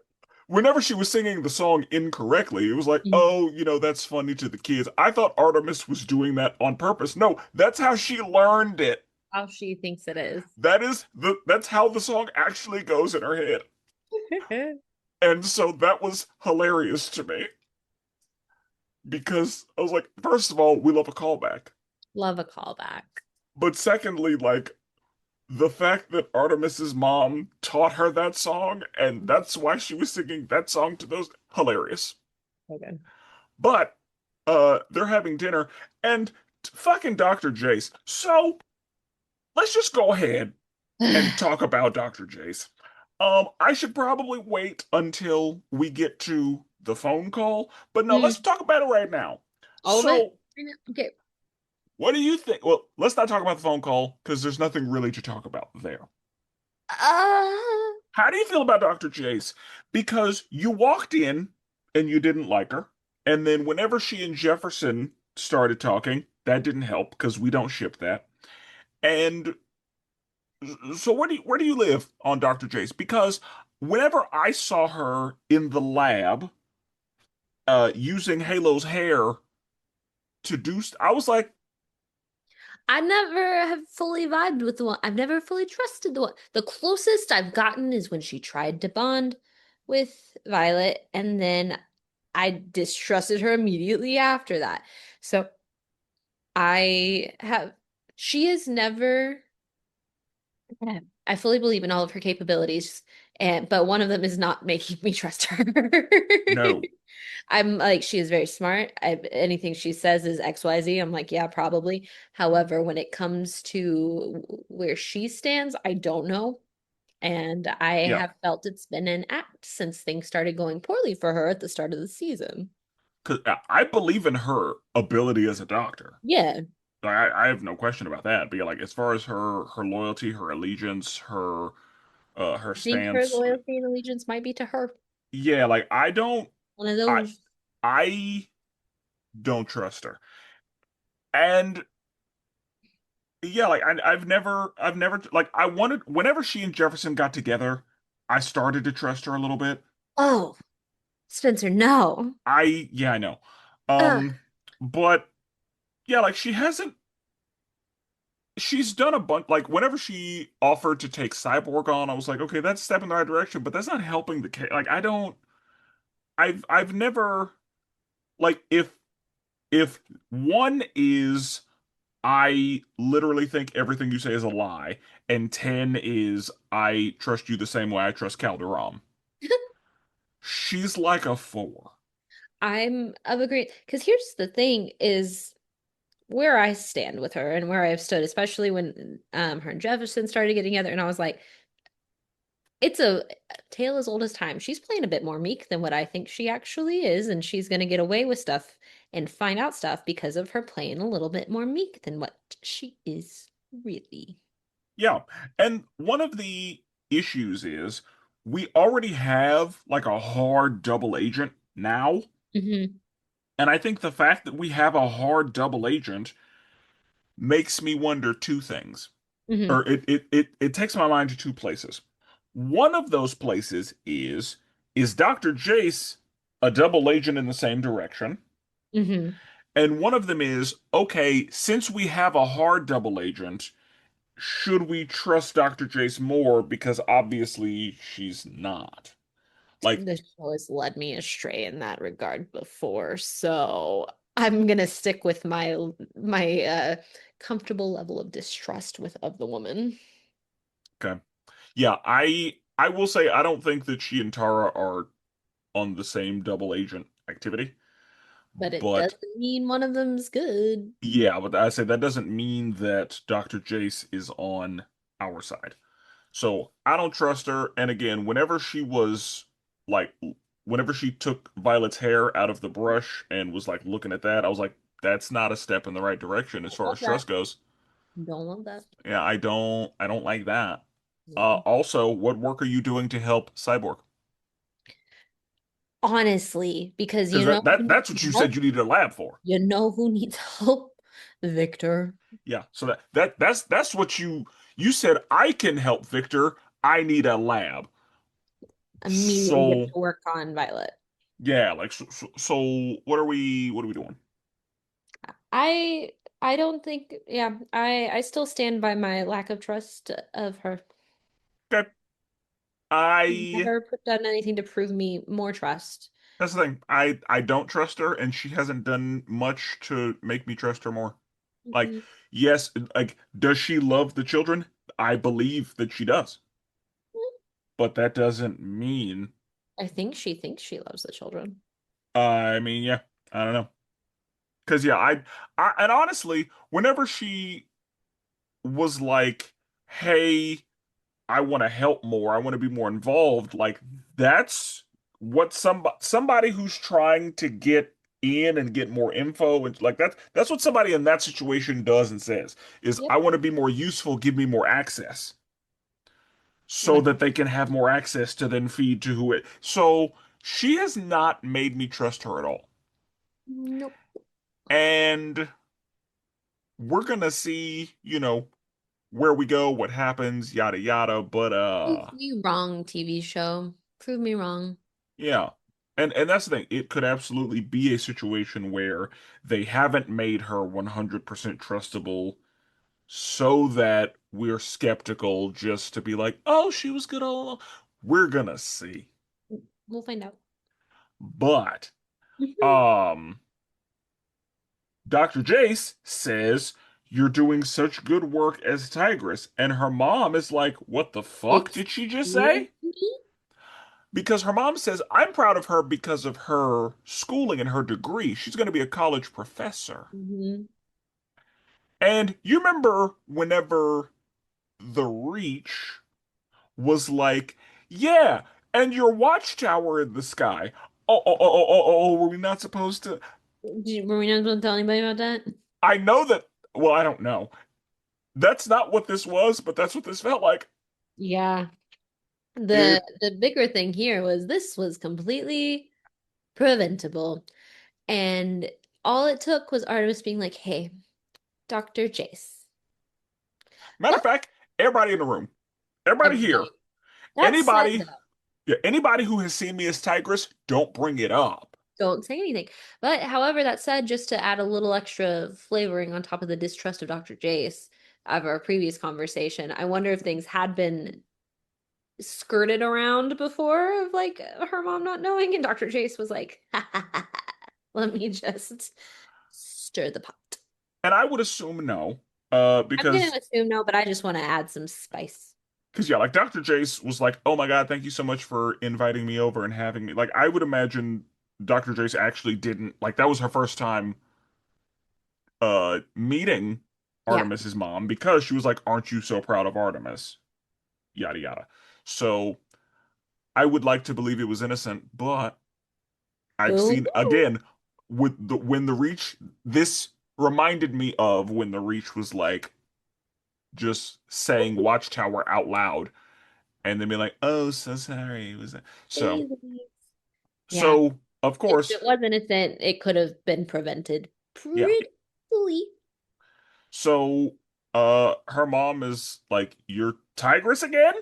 whenever she was singing the song incorrectly, it was like, oh, that's funny to the kids. I thought Artemis was doing that on purpose. No, that's how she learned it. How she thinks it is. That's how the song actually goes in her head. And so that was hilarious to me because I was like, first of all, we love a callback. Love a callback. But secondly, like the fact that Artemis's mom taught her that song and that's why she was singing that song to those hilarious. Okay. But they're having dinner and fucking Dr. Jace. So let's just go ahead and talk about Dr. Jace. I should probably wait until we get to the phone call, but no, let's Mm, talk about it right now. all of it? So, Okay. what do you think? Well, let's not talk about the phone call because there's nothing really to talk about there. Uh, How do you feel about Dr. Jace? Because you walked in and you didn't like her, and then whenever she and Jefferson started talking, that didn't help because we don't ship that. And so where do you live on Dr. Jace? Because whenever I saw her in the lab using Halo's hair to do I was like, I never have fully vibed with the one. I've never fully trusted the one. The closest I've gotten is when she tried to bond with Violet, and then I distrusted her immediately after that. So I have, she is never, I fully believe in all of her capabilities, and but one of them is not making me trust her. no. I'm like, she is very smart. Anything she says is XYZ. I'm like, yeah, probably. However, when it comes to where she stands, I don't know. And I Yeah. have felt it's been an act since things started going poorly for her at the start of the season. because I believe in her ability as a doctor. Yeah. I have no question about that. But yeah, like as far as her loyalty, her allegiance, her I think her stance, loyalty and allegiance might be to her. yeah, like One of I those. I don't trust her. And yeah, like I've never like I wanted whenever she and Jefferson got together, I started to trust her a little bit. Oh, Spencer, no. Yeah, I know. Ugh. Um, but yeah, like she's done a bunch like whenever she offered to take Cyborg on, I was like, okay, that's a step in the right direction, but that's not helping the case. Like I've never like if one is I literally think everything you say is a lie, and 10 is I trust you the same way I trust Calderon. She's like a 4. I'm of agree because here's the thing is where I stand with her and where I've stood, especially when her and Jefferson started getting together, and I was like, it's a tale as old as time. She's playing a bit more meek than what I think she actually is, and she's gonna get away with stuff and find out stuff because of her playing a little bit more meek than what she is really. Yeah. And one of the issues is we already have like a hard double agent now. Hmm. And I think the fact that we have a hard double agent makes me wonder two things. Hmm. Or it takes my mind to two places. One of those places is Dr. Jace a double agent in the same direction? Hmm. And one of them is, okay, since we have a hard double agent, should we trust Dr. Jace more? Because obviously she's not. Like, The show has led me astray in that regard before, so I'm gonna stick with my comfortable level of distrust with of the woman. okay. Yeah, I will say I don't think that she and Tara are on the same double agent activity. But it But doesn't mean one of them's good. yeah, but I say that doesn't mean that Dr. Jace is on our side. So I don't trust her. And again, like, whenever she took Violet's hair out of the brush and was like looking at that, I was like, that's not a step in the right direction as Don't far love as that. trust goes. Don't love that. Yeah, I don't like that. No. Also, what work are you doing to help Cyborg? Honestly, because Because you know who that's needs what you said help? you needed a lab for. You know who needs help? Victor. Yeah, so that's what you said I can help Victor. I need a lab. Immediately get So to work on Violet. yeah, like so what are we doing? I I don't think yeah, I still stand by my lack of trust of her. Okay. I Never put done anything to prove me more trust. That's the thing. I don't trust her, and she hasn't done much to make me trust her more. Like, Mhm. yes, like, does she love the children? I believe that she does, but that doesn't mean. I think she thinks she loves the children. I mean, yeah, I don't know. Because yeah, and honestly, whenever she was like, "Hey, I want to help more. I want to be more involved." Like that's what somebody who's trying to get in and get more info and like that's what somebody in that situation does and says is Yep. I want to be more useful, give me more access so One. that they can have more access to then feed to who it. So she has not made me trust her at all. Nope. And we're gonna see, where we go, what happens, yada yada, but Prove me wrong, TV show. Prove me wrong. yeah. And that's the thing. It could absolutely be a situation where they haven't made her 100% trustable so that we're skeptical just to be like, "Oh, she was good all along." We're gonna see. We'll find out. But um Dr. Jace says you're doing such good work as Tigress, and her mom is like, "What the fuck Excuse did she just me? say?" Because her mom says, "I'm proud of her because of her schooling and her degree. She's going to be a college professor." Mhm. And you remember whenever the Reach was like, "Yeah, and your watchtower in the sky. oh, were we not supposed to? Were we not supposed to tell anybody about that? I know that, well, I don't know. That's not what this was, but that's what this felt like. Yeah. The It, the bigger thing here was this was completely preventable. And all it took was Artemis being like, hey, Dr. Jace, matter of let fact, everybody in the room, everybody here, everybody. That said, anybody, though, yeah, anybody who has seen me as Tigress, don't bring it up. don't say anything. But however, that said, just to add a little extra flavoring on top of the distrust of Dr. Jace of our previous conversation, I wonder if things had been skirted around before of like her mom not knowing, and Dr. Jace was like, let me just stir the pot. And I would assume no, I'm gonna because assume no, but I just want to add some spice. yeah, like Dr. Jace was like, "Oh my God, thank you so much for inviting me over and having me." Like I would imagine Dr. Jace actually didn't like that was her first time meeting Yeah. Artemis's mom because she was like, "Aren't you so proud of Artemis?" Yada yada. So I would like to believe it was innocent, but I've Who seen knows? again with the when the Reach this reminded me of when the Reach was like just saying Watchtower out loud and then be like, "Oh, so sorry." It was so Daisies. Yeah. so of If course, it was innocent, it could have been prevented yeah. pretty easily. So her mom is like, "You're Tigress again?"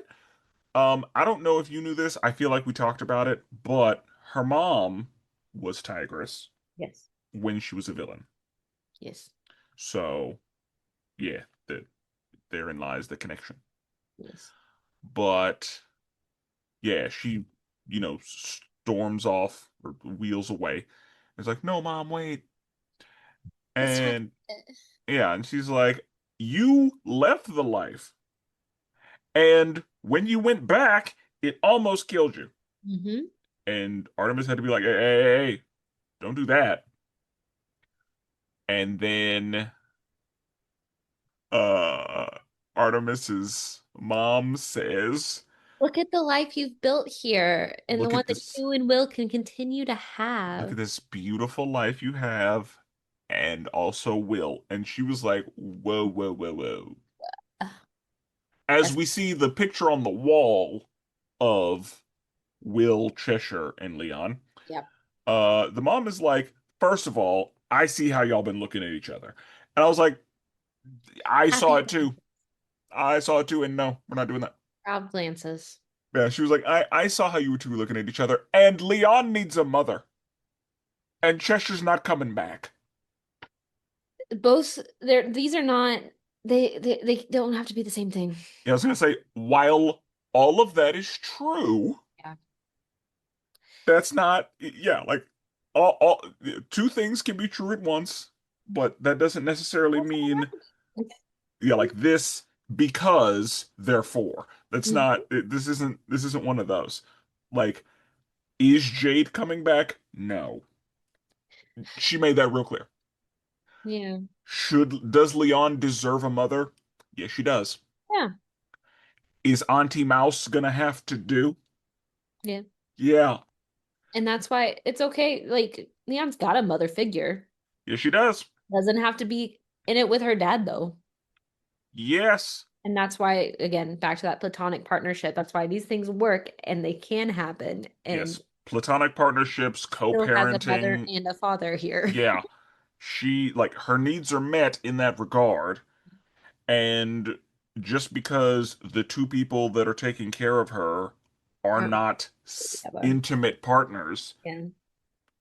I don't know if you knew this. I feel like we talked about it, but her mom was Tigress Yes. when she was a villain. Yes. So yeah, therein lies the connection. Yes. But yeah, she, storms off or wheels away. It's like, no, mom, wait. It's worth And it. yeah, and she's like, you left the life. And when you went back, it almost killed you. Mm-hmm. And Artemis had to be like, hey, hey, hey, hey, don't do that. And then uh Artemis's mom says, Look at the life you've built here and the look one at that this you and Will can continue to look at have. this beautiful life you have and also will. And she was like, whoa, whoa, whoa, whoa. Ugh, As that's, we see the picture on the wall of Will, Cheshire, and Leon, yeah. the mom is like, first of all, I see how y'all been looking at each other. And I was like, I saw Happy it too. I saw it too, and no, we're not doing that. proud glances. Yeah, she was like, I saw how you two were looking at each other, and Leon needs a mother, and Cheshire's not coming back. Both these are not they don't have to be the same thing. Yeah, I was gonna say, while all of that is true, Yeah. that's not, yeah, like all two things can be true at once, but that doesn't necessarily That's all mean, right. yeah, like this because therefore. That's Mhm. not, this isn't one of those. Like, is Jade coming back? No. She made that real clear. Yeah. Does Leon deserve a mother? Yes, she does. Yeah. Is Auntie Mouse gonna have to do? Yeah. Yeah. And that's why it's okay. Like Leon's got a mother figure. Yes, she does. Doesn't have to be in it with her dad though. Yes. And that's why, again, back to that platonic partnership. That's why these things work and they can happen. Yes. And Platonic partnerships, still has a mother co-parenting. and a father here. Yeah. She, like, her needs are met in that regard. And just because the two people that are taking care of her are Aren't not together. intimate partners, Yeah.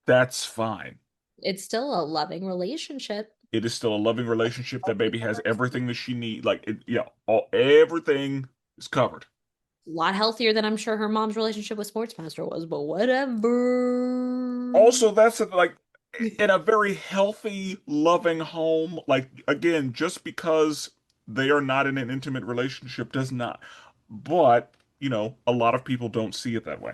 that's fine. It's still a loving relationship. It is still a loving relationship. That Healthy baby has diversity. everything that she needs. Like, everything is covered. A lot healthier than I'm sure her mom's relationship with Sportsmaster was, but whatever. Also, that's like in a very healthy, loving home. Like, again, just because they are not in an intimate relationship does not. But, a lot of people don't see it that way.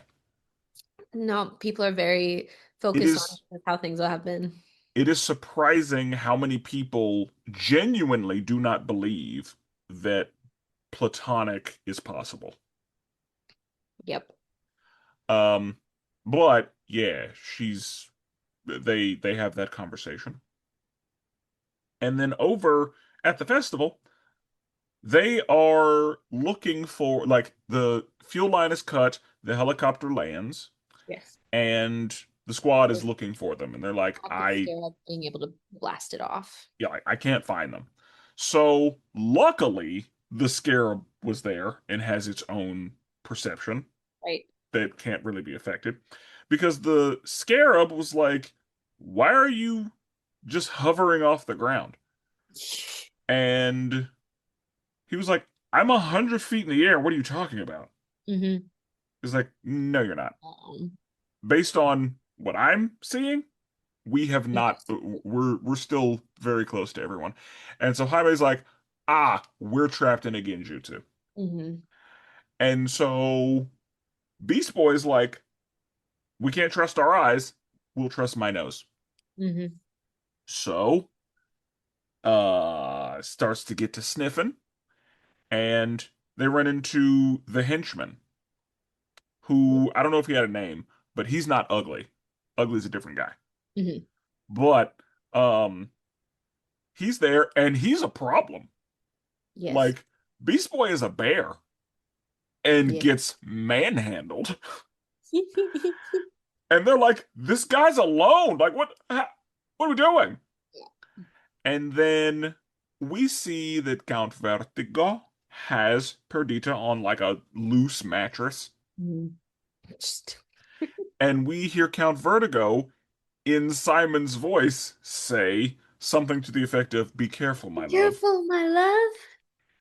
No, people are very It focused on is how things have been. it is surprising how many people genuinely do not believe that platonic is possible. Yep. Um, But yeah, they have that conversation. And then over at the festival, they are looking for like the fuel line is cut, the helicopter lands, Yes. and the squad is With looking for them. And they're like, Rocket Scarab being able to blast it off. yeah, I can't find them. So luckily, the scarab was there and has its own perception Right. that can't really be affected. Because the scarab was like, why are you just hovering off the ground? And he was like, I'm 100 feet in the air. What are you talking about? Mm-hmm. He's like, no, you're not. Um, Based on what I'm seeing, we have not. yes. We're still very close to everyone. And so Jaime's like, we're trapped in a genjutsu. Mm-hmm. And so Beast Boy's like, we can't trust our eyes. We'll trust my nose. Mm-hmm. So, starts to get to sniffing, and they run into the henchman, who I don't know if he had a name, but he's not ugly. Ugly's a different guy. Mm-hmm. But um, he's there, and he's a problem. Yes. Like Beast Boy is a bear and Yeah. gets manhandled, and they're like, "This guy's alone. Like, what are we doing?" And then we see that Count Vertigo has Perdita on like a loose mattress. Mhm. Just And we hear Count Vertigo in Simon's voice say something to the effect of, Be careful, be my love. careful, my love.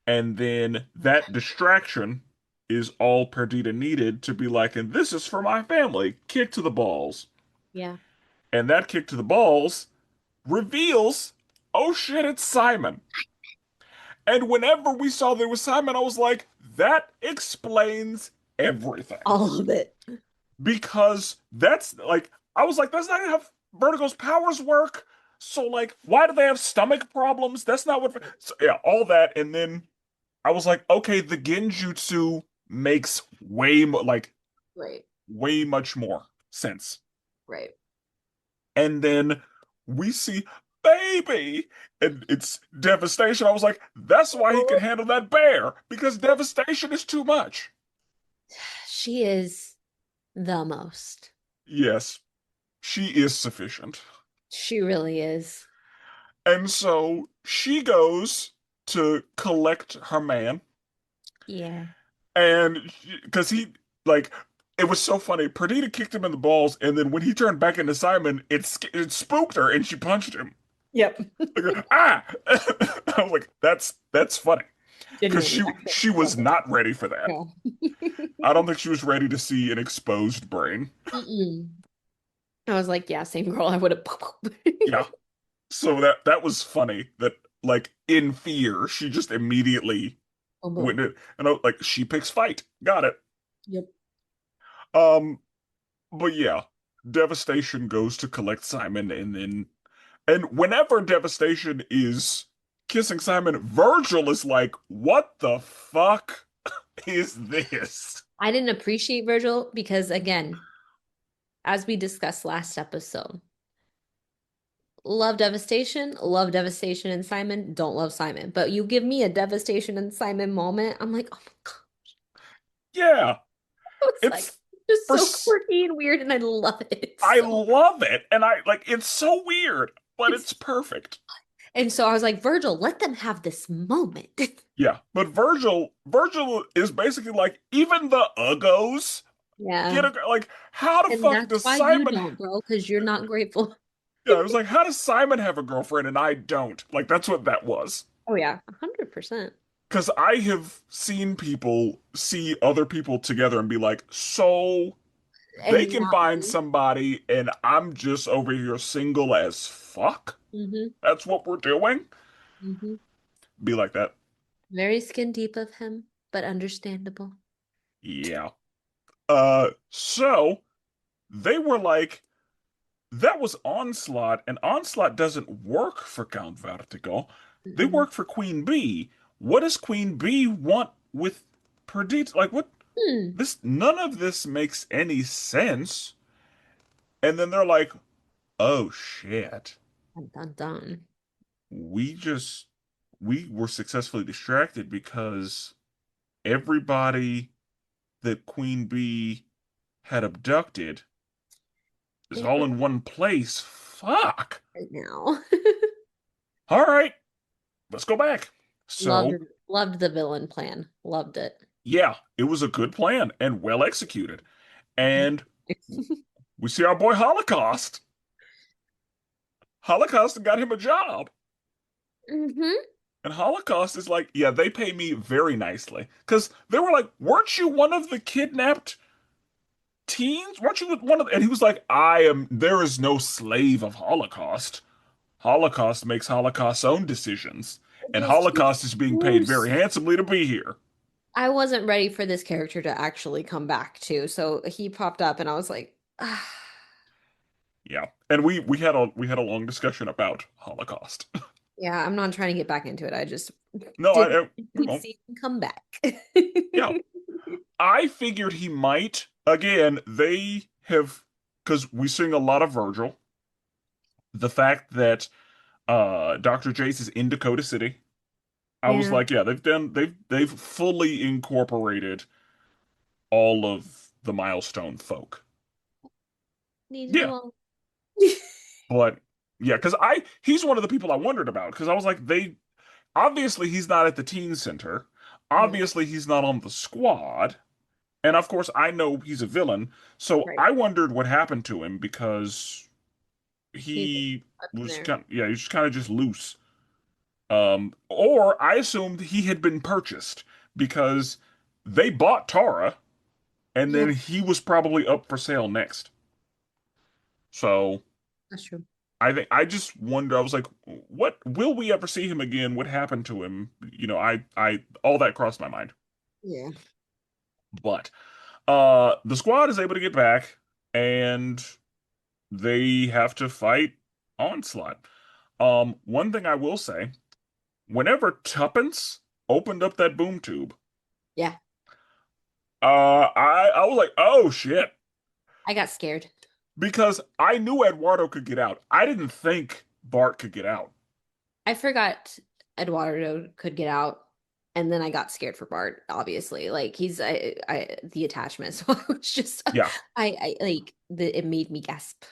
And then that distraction is all Perdita needed to be like, and this is for my family. Kick to the balls. Yeah. And that kick to the balls reveals, oh shit, it's Simon. And whenever we saw there was Simon, I was like, that explains everything. All of it. Because that's like, I was like, that's not how Vertigo's powers work. So, like, why do they have stomach problems? That's not what. So, yeah, all that. And then I was like, okay, the Genjutsu makes Right. way much more sense. Right. And then we see baby, and it's devastation. I was like, that's why he can handle that bear because devastation is too much. She is the most. Yes, she is sufficient. She really is. And so she goes to collect her man, Yeah. and because he like it was so funny. Perdita kicked him in the balls, and then when he turned back into Simon, it spooked her, and she punched him. Yep. Like, ah! I was like, that's funny because Genuinely. she was not ready for that. No. I don't think she was ready to see an exposed brain. Mm-mm. I was like, yeah, same girl. I would have. Yeah, so that was funny. That like in fear, she just immediately Oh, went boom. in, and I was like, she picks fight. Got it. Yep. Um, but yeah, Devastation goes to collect Simon, and whenever Devastation is kissing Simon, Virgil is like, "What the fuck is this?" I didn't appreciate Virgil because, again, as we discussed last episode, love Devastation and Simon, don't love Simon. But you give me a Devastation and Simon moment, I'm like, oh my God. Yeah, It's like it's just for so s- quirky and weird, and I love it I so. love it, and I like it's so weird, but It's it's perfect. and so I was like, Virgil, let them have this moment. Yeah, but Virgil is basically like even the Uggos Yeah. get a like how the And fuck that's does why you Simon? don't, bro, because you're not grateful. Yeah, I was like, how does Simon have a girlfriend and I don't? Like that's what that was. Oh yeah, 100%. Because I have seen people see other people together and be like, so they And can not find me. somebody and I'm just over here single as fuck. Mm-hmm. That's what we're doing. Mm-hmm. Be like that. Very skin deep of him, but understandable. Yeah. So they were like, that was Onslaught, and Onslaught doesn't work for Count Vertigo. They Mm-mm. work for Queen Bee. What does Queen Bee want with Perdita? Like, what? Hmm. None of this makes any sense. And then they're like, oh shit. Dun, dun, dun. We just we were successfully distracted because everybody that Queen Bee had abducted is Is all right in one place. Fuck. now. All right, let's go back. Loved So, loved the villain plan. Loved it. yeah, it was a good plan and well executed. Mhm. And we see our boy Holocaust. Holocaust got him a job. Hmm. And Holocaust is like, yeah, they pay me very nicely. Because they were like, weren't you one of the kidnapped teens? Weren't you one of the... And he was like, there is no slave of Holocaust. Holocaust makes Holocaust's own decisions. And Just Holocaust is being paid very handsomely to be here. I wasn't ready for this character to actually come back too. So he popped up and I was like, ah. Yeah. And we had a long discussion about Holocaust. Yeah, I'm not trying to get back into it. I just No, didn't we won't. see him come back. Yeah. I figured he might. Again, they have, because we sing a lot of Virgil. The fact that Dr. Jace is in Dakota City, I was Yeah, like, yeah, they've fully incorporated all of the milestone folk. need to Yeah, know all. but yeah, because he's one of the people I wondered about because I was like, they obviously he's not at the teen center, No, obviously he's not on the squad, and of course I know he's a villain, so right. I wondered what happened to him because He's he up in was there. kind, yeah, he's just kind of just loose. Or I assumed he had been purchased because they bought Tara, and Yeah, then he was probably up for sale next. So that's true. I think I just wonder. I was like, what will we ever see him again? What happened to him? All that crossed my mind. Yeah. But the squad is able to get back, and they have to fight Onslaught. One thing I will say, whenever Tuppence opened up that boom tube, Yeah. I was like, oh shit, I got scared. because I knew Eduardo could get out. I didn't think Bart could get out. I forgot Eduardo could get out, and then I got scared for Bart, obviously. Like he's the attachment. So I was just Yeah, I like it made me gasp.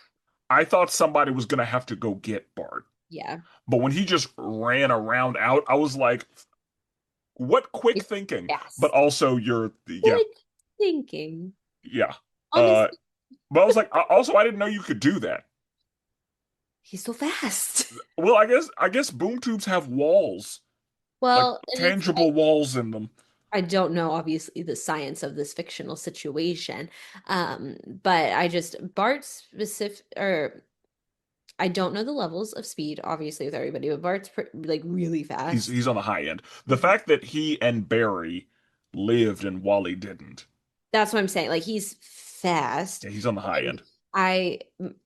I thought somebody was gonna have to go get Bart, Yeah. but when he just ran around out, I was like, what quick Like, thinking? But gasp. also, yeah, Good thinking. yeah. Uh, Honestly, but I was like, also, I didn't know you could do that. he's so fast. Well, I guess boom tubes have walls, like Well, and it's tangible walls in them. I don't know obviously the science of this fictional situation. But I just Bart's specific or I don't know the levels of speed obviously with everybody, but Bart's like really He's fast. he's on the high end. The Mhm. fact that he and Barry lived and Wally didn't, That's what I'm saying. Like he's fast. yeah, he's on the high And end.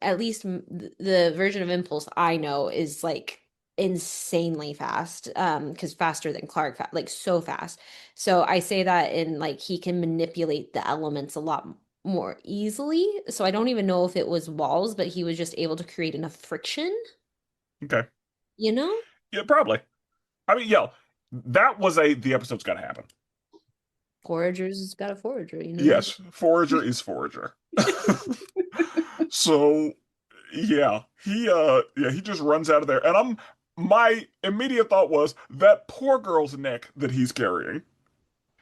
at least the version of Impulse I know is like insanely fast because faster than Clark like so fast. So I say that in like he can manipulate the elements a lot more easily. So I don't even know if it was walls, but he was just able to create enough friction, Okay, you know? yeah, probably. I mean, yeah, that was the episode's got to happen. Foragers has got a forager, you know? Yes, Forager is Forager. So he just runs out of there, and my immediate thought was that poor girl's neck that he's carrying.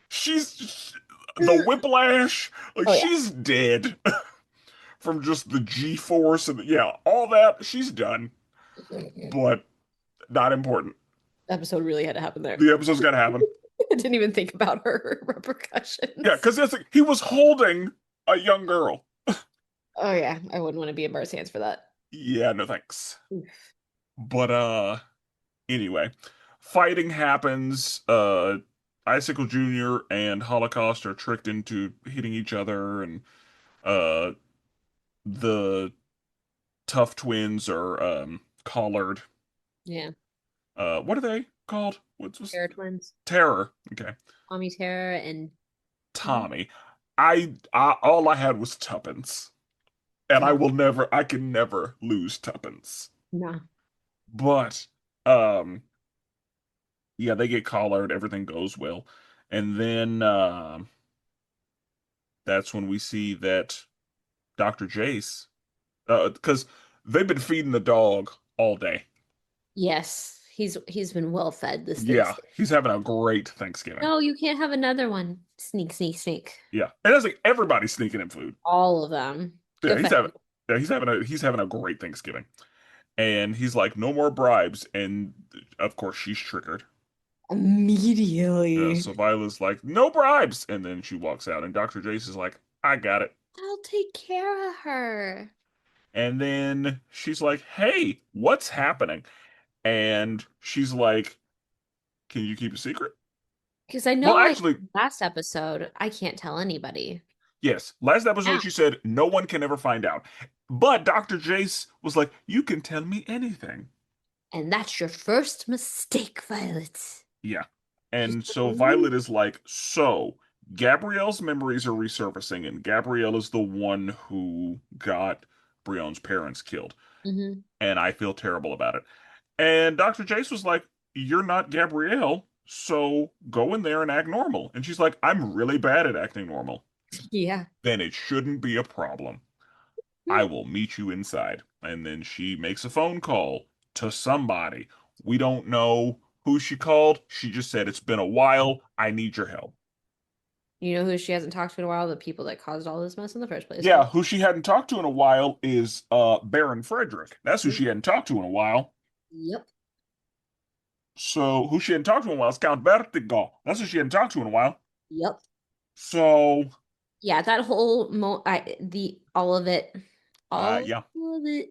She's the whiplash, like Oh yeah. she's dead from just the G-force and yeah, all that. She's done, but not important. Episode really had to happen there. The episode's got to happen. I didn't even think about her Yeah, repercussions. because he was holding a young girl. Oh yeah, I wouldn't want to be in Bart's hands for that. Yeah, no thanks. But anyway, fighting happens. Icicle Jr. and Holocaust are tricked into hitting each other, and uh, the tough twins are collared. Yeah. What are they called? What's Terror twins. Terror? Okay, Tommy Terror and Tommy. Tommy. I all I had was Tuppence, and No, I can never lose tuppence. no. But um, yeah, they get collared, everything goes well, and then that's when we see that Dr. Jace, because they've been feeding the dog all day. Yes, he's been well fed this Yeah, Thanksgiving. he's having a great Thanksgiving. No, you can't have another one. Sneak, sneak, sneak. Yeah, and it's like everybody's sneaking in food. All of them. Yeah, Good for him. he's having a great Thanksgiving. And he's like, no more bribes. And of course, she's triggered. Immediately. So Viola's like, no bribes. And then she walks out, and Dr. Jace is like, I got it. I'll take care of her. And then she's like, hey, what's happening? And she's like, can you keep a secret? Because I Well, know, like, actually, last episode, I can't tell anybody. yes. Last episode, Now. she said, no one can ever find out. But Dr. Jace was like, you can tell me anything. And that's your first mistake, Violet. Yeah. Just And so mm-hmm. Violet is like, so Gabrielle's memories are resurfacing, and Gabrielle is the one who got Brionne's parents killed. And I feel terrible about it. And Dr. Jace was like, you're not Gabrielle, so go in there and act normal. And she's like, I'm really bad at acting normal. Yeah. Then it shouldn't be a problem. I will meet you inside. And then she makes a phone call to somebody. We don't know who she called. She just said, it's been a while. I need your help. You know who she hasn't talked to in a while? The people that caused all this mess in the first place. Yeah, who she hadn't talked to in a while is Baron Frederick. That's who she hadn't talked to in a while. Yep. So who she hadn't talked to in a while is Count Vertigo. That's who she hadn't talked to in a while. Yep. So Yeah, that whole the all yeah, of it.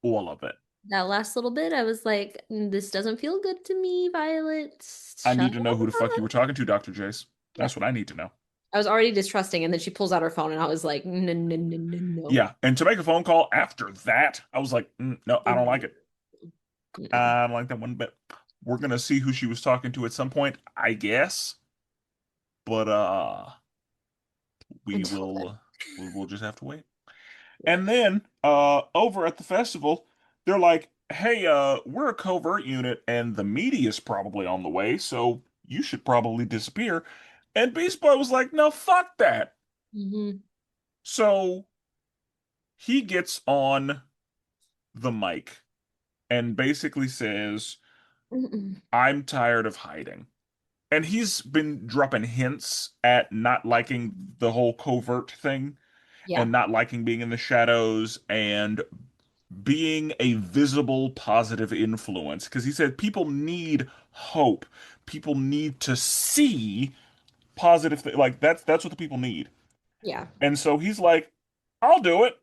all of it. That last little bit, I was like, This doesn't feel good to me, Violet. I Shut need to know who the fuck you up." were talking to, Dr. Jace. That's Yep. what I need to know. I was already distrusting, and then she pulls out her phone, and I was like, No, no, no, no, no. Yeah, and to make a phone call after that, I was like, no, I don't like it. No. I don't like that one bit. We're gonna see who she was talking to at some point, I guess. But we Until will we'll just have to wait. then. And then over at the festival, they're like, "Hey, we're a covert unit and the media's probably on the way, so you should probably disappear." And Beast Boy was like, "No, fuck that." Hmm. So he gets on the mic and basically says, Mm-mm. "I'm tired of hiding." And he's been dropping hints at not liking the whole covert thing Yeah. and not liking being in the shadows and being a visible positive influence. Because he said people need hope. People need to see positive like that's what the people need. Yeah. And so he's like, I'll do it.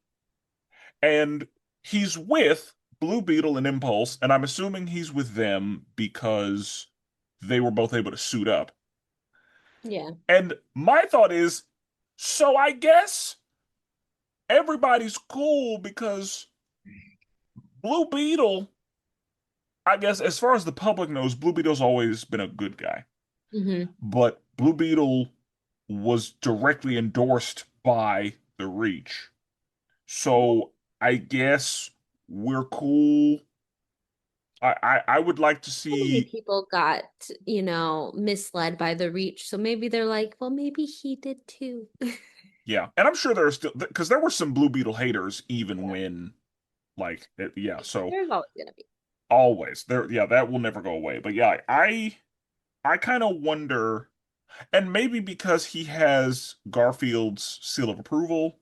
And he's with Blue Beetle and Impulse, and I'm assuming he's with them because they were both able to suit up. Yeah. And my thought is, so I guess everybody's cool because Blue Beetle, I guess, as far as the public knows, Blue Beetle's always been a good guy. Hmm. But Blue Beetle was directly endorsed by the Reach. So I guess we're cool. I would like to Maybe see, people got, misled by the reach. So maybe they're like, well, maybe he did too. yeah. And I'm sure there are still, because there were some Blue Beetle haters even Yeah. when, like, yeah. So There's always gonna be. always there, yeah, that will never go away. But yeah, I kind of wonder, and maybe because he has Garfield's seal of approval,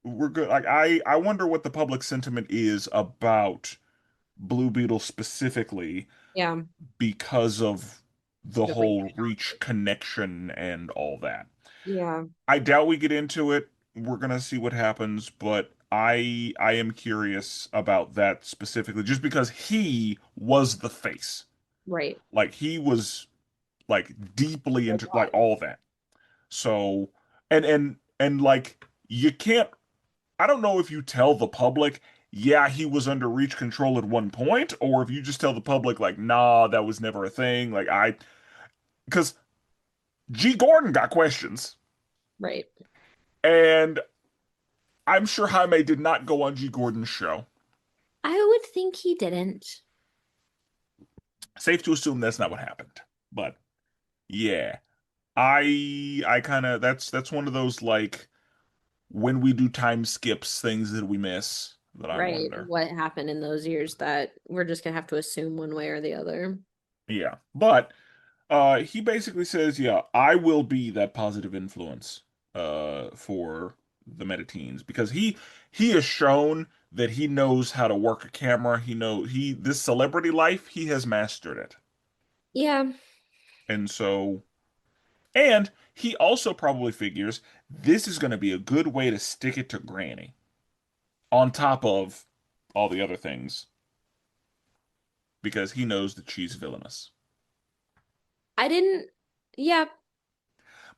we're good. Like I wonder what the public sentiment is about Blue Beetle specifically Yeah. because of the The reach. whole Reach connection and all that. Yeah. I doubt we get into it. We're gonna see what happens, but I am curious about that specifically, just because he was the face. Right. Like he was like deeply It into like was. all that. So and like you can't I don't know if you tell the public, yeah, he was under Reach control at one point, or if you just tell the public like, nah, that was never a thing. Like because G. Gordon got questions, Right. and I'm sure Jaime did not go on G. Gordon's show. I would think he didn't. Safe to assume that's not what happened. But yeah, I kind of that's one of those like when we do time skips things that we miss that I Right. wonder. What happened in those years that we're just gonna have to assume one way or the other. Yeah, but he basically says, yeah, I will be that positive influence for the meta-teens because he has shown that he knows how to work a camera. He know he this celebrity life, he has mastered it. Yeah, And so and he also probably figures this is going to be a good way to stick it to Granny on top of all the other things because he knows that she's villainous. I didn't. Yeah,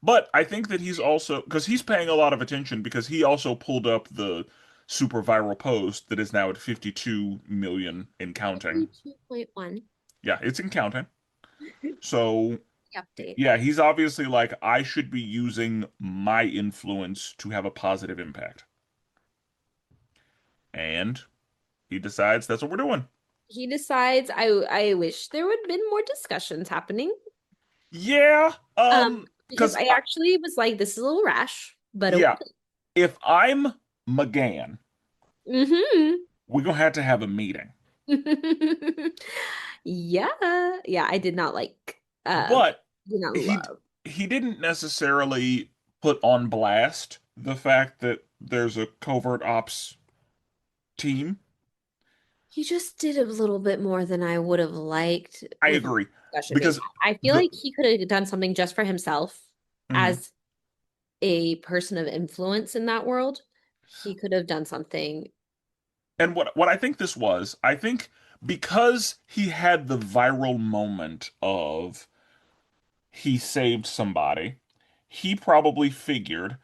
But I think that he's also because he's paying a lot of attention because he also pulled up the super viral post that is now at 52 million in counting. 2.1 Yeah, it's in counting. So, update. yeah, he's obviously like, I should be using my influence to have a positive impact. And he decides that's what we're doing. He decides I wish there would have been more discussions happening. Yeah, Because because I actually was like, this is a little rash, but yeah, okay. if I'm McGann, Mm-hmm. we're gonna have to have a meeting. Yeah. Yeah, I did not like But did not he love. he didn't necessarily put on blast the fact that there's a covert ops team. He just did a little bit more than I would have liked I with agree discussion being because had. I feel the like he could have done something just for himself mhm. as a person of influence in that world. He could have done something. And what I think this was, I think because he had the viral moment of he saved somebody, he probably figured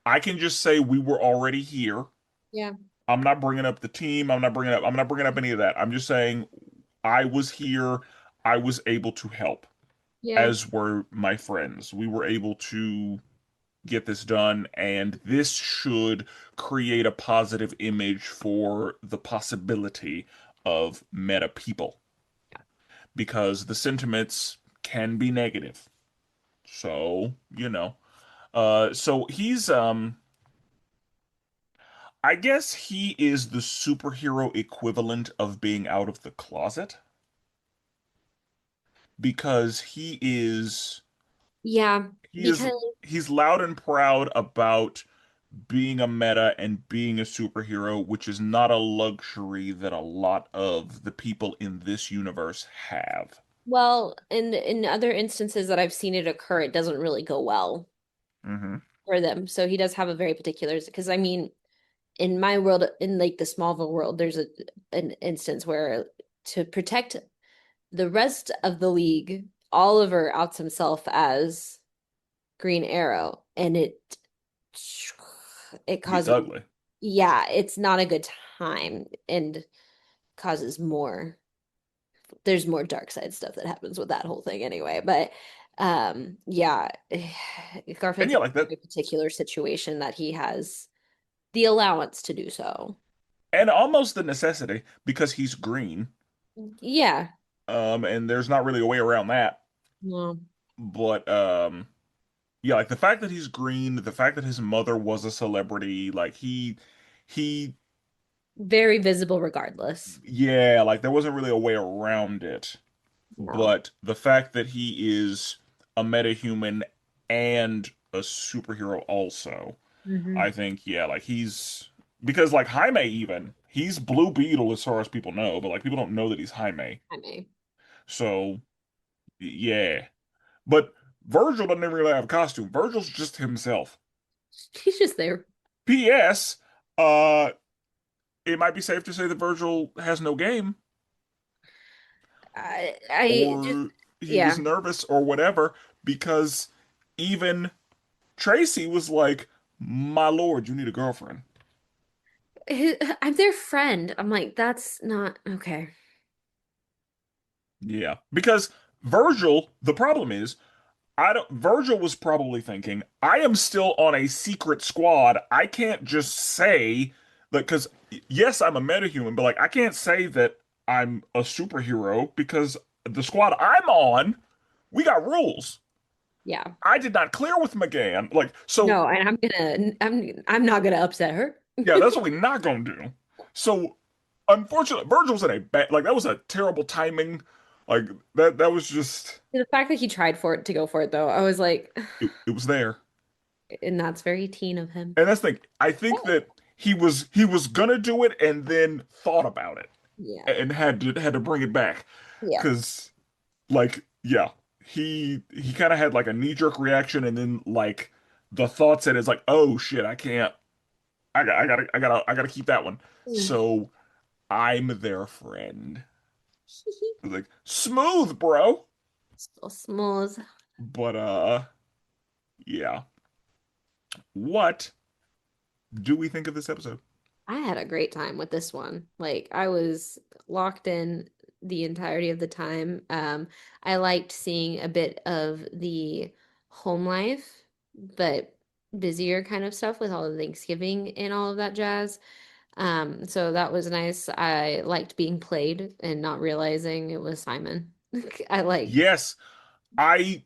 I can just say we were already here. Yeah. I'm not bringing up the team. I'm not bringing up any of that. I'm just saying I was here. I was able to help, Yeah. as were my friends. We were able to get this done, and this should create a positive image for the possibility of meta people because the sentiments can be negative. So, so I guess he is the superhero equivalent of being out of the closet because Yeah. he is Because he's loud and proud about being a meta and being a superhero, which is not a luxury that a lot of the people in this universe have. well, in other instances that I've seen it occur, it doesn't really go well Hmm. for them. So he does have a very particular, because I mean, in my world, in like the Smallville world, there's an instance where to protect the rest of the league, Oliver outs himself as Green Arrow, and it Gets causes, ugly. yeah, it's not a good time and causes more. There's more dark side stuff that happens with that whole thing anyway. But yeah, And Garfield's yeah, in like a that. very particular situation that he has the allowance to do so. And almost the necessity because he's green. Yeah. And there's not really a way around that. Well, But yeah, like the fact that he's green, the fact that his mother was a celebrity, like he very visible regardless. yeah, like there wasn't really a way around it. No. But the fact that he is a metahuman and a superhero also, Hmm. I think, yeah, like he's because like Jaime even, he's Blue Beetle as far as people know, but like people don't know that he's Jaime. I may. So yeah. But Virgil doesn't even really have a costume. Virgil's just himself. He's just there. P.S. Uh, it might be safe to say that Virgil has no game, I just, or he was yeah. nervous, or whatever, because even Tracy was like, "My lord, you need a girlfriend." I'm their friend. I'm like, that's not okay. Yeah, because Virgil, the problem is, I don't, Virgil was probably thinking, I am still on a secret squad. I can't just say that because yes, I'm a metahuman, but like I can't say that I'm a superhero because the squad I'm on, we got rules. Yeah. I did not clear with McGann. Like, so No, and I'm not gonna upset her. yeah, that's what we're not gonna do. So unfortunately, Virgil's in a bad, like that was a terrible timing. Like that was just The fact that he tried for it to go for it though, I was like, it was there. and that's very teen of him. And that's the thing. I think that he was gonna do it and then thought about it Yeah. and had to bring it back Yeah. because like yeah he kind of had like a knee-jerk reaction and then like the thought said is like oh shit I can't I gotta keep that one so I'm their friend like smooth bro So smooth. but yeah what do we think of this episode? I had a great time with this one. Like I was locked in the entirety of the time. I liked seeing a bit of the home life, but busier kind of stuff with all the Thanksgiving and all of that jazz. So that was nice. I liked being played and not realizing it was Simon. I like Yes, I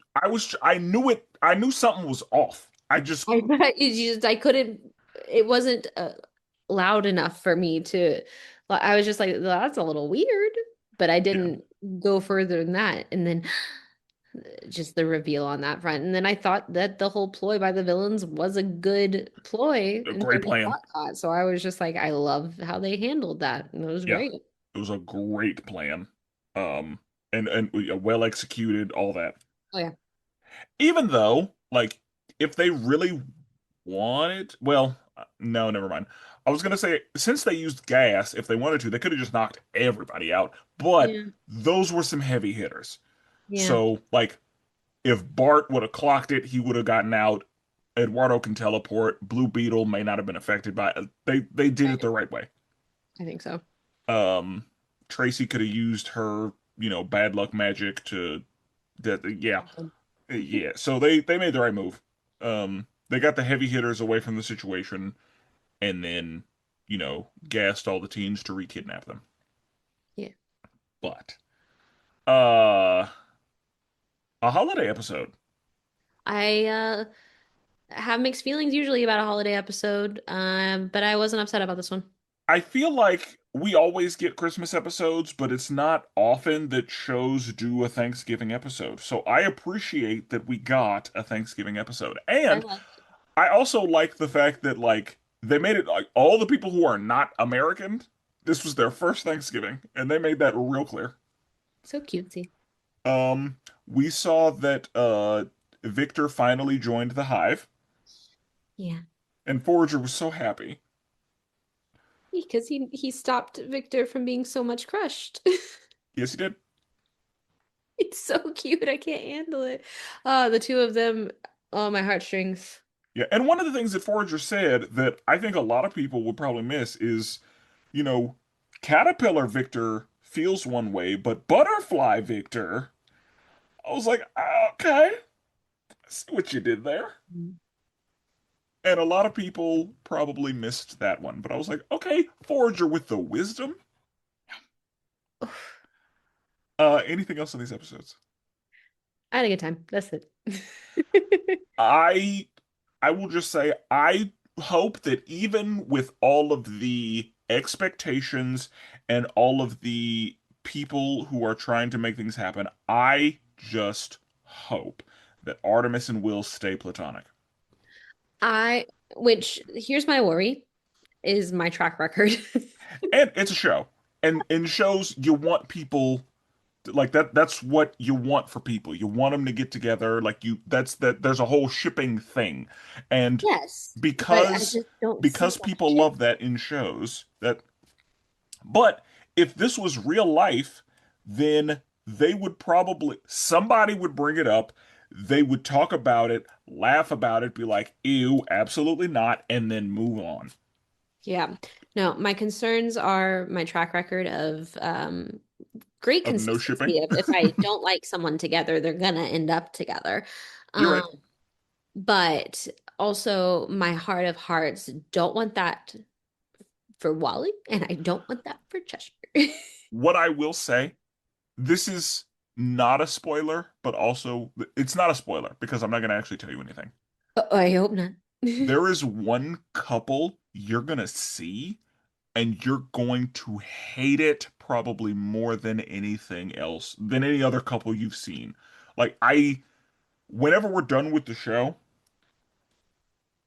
knew it. I knew something was off. I just I couldn't it wasn't loud enough for me to I was just like that's a little weird, but I yeah, didn't go further than that. And then just the reveal on that front. And then I thought that the whole ploy by the villains was a good ploy a until great they plan. got caught. So I was just like I love how they handled that. And it was Yeah, great. it was a great plan. Um, and well executed, all that. Oh yeah. Even though, like, if they really wanted, well, no, never mind. I was gonna say since they used gas, if they wanted to, they could have just knocked everybody out. But Yeah. those were some heavy hitters. Yeah. So, like, if Bart would have clocked it, he would have gotten out. Eduardo can teleport. Blue Beetle may not have been affected by it. They did it Right. the right way. I think so. Um, Tracy could have used her, bad luck magic to that. Yeah, yeah. So they made the right move. They got the heavy hitters away from the situation, and then gassed all the teens to re-kidnap them. Yeah. But uh, a holiday episode. I have mixed feelings usually about a holiday episode, but I wasn't upset about this one. I feel like we always get Christmas episodes, but it's not often that shows do a Thanksgiving episode. So I appreciate that we got a Thanksgiving episode. I And liked it. I also like the fact that like they made it like all the people who are not American, this was their first Thanksgiving, and they made that real clear. So cutesy. We saw that Victor finally joined the Hive, Yeah. and Forager was so happy. Because he stopped Victor from being so much crushed. Yes, he did. It's so cute. I can't handle it. The two of them, oh, my heartstrings. Yeah, and one of the things that Forager said that I think a lot of people would probably miss is, you know, Caterpillar Victor feels one way, but Butterfly Victor, I was like, okay, I see what you did there. Mm. And a lot of people probably missed that one, but I was like, okay, Forager with the wisdom. Anything else in these episodes? I had a good time. That's it. I I will just say I hope that even with all of the expectations and all of the people who are trying to make things happen, I just hope that Artemis and Will stay platonic. I, which here's my worry, is my track record. And it's a show. And in shows you want people like that's what you want for people. You want them to get together like you that's that there's a whole shipping thing. And Yes, but I because just don't see because that people ship. love that in shows that but if this was real life then they would probably somebody would bring it up, they would talk about it, laugh about it, be like ew absolutely not, and then move on. Yeah. No, my concerns are my track record of great Of no shipping. consistency. If I don't like someone together, they're gonna end up together. You're right. But also my heart of hearts don't want that for Wally, and I don't want that for Cheshire. What I will say, this is not a spoiler, but also it's not a spoiler because I'm not going to actually tell you anything. Oh, I hope not. There is one couple you're going to see, and you're going to hate it probably more than anything else, than any other couple you've seen. Like, whenever we're done with the show,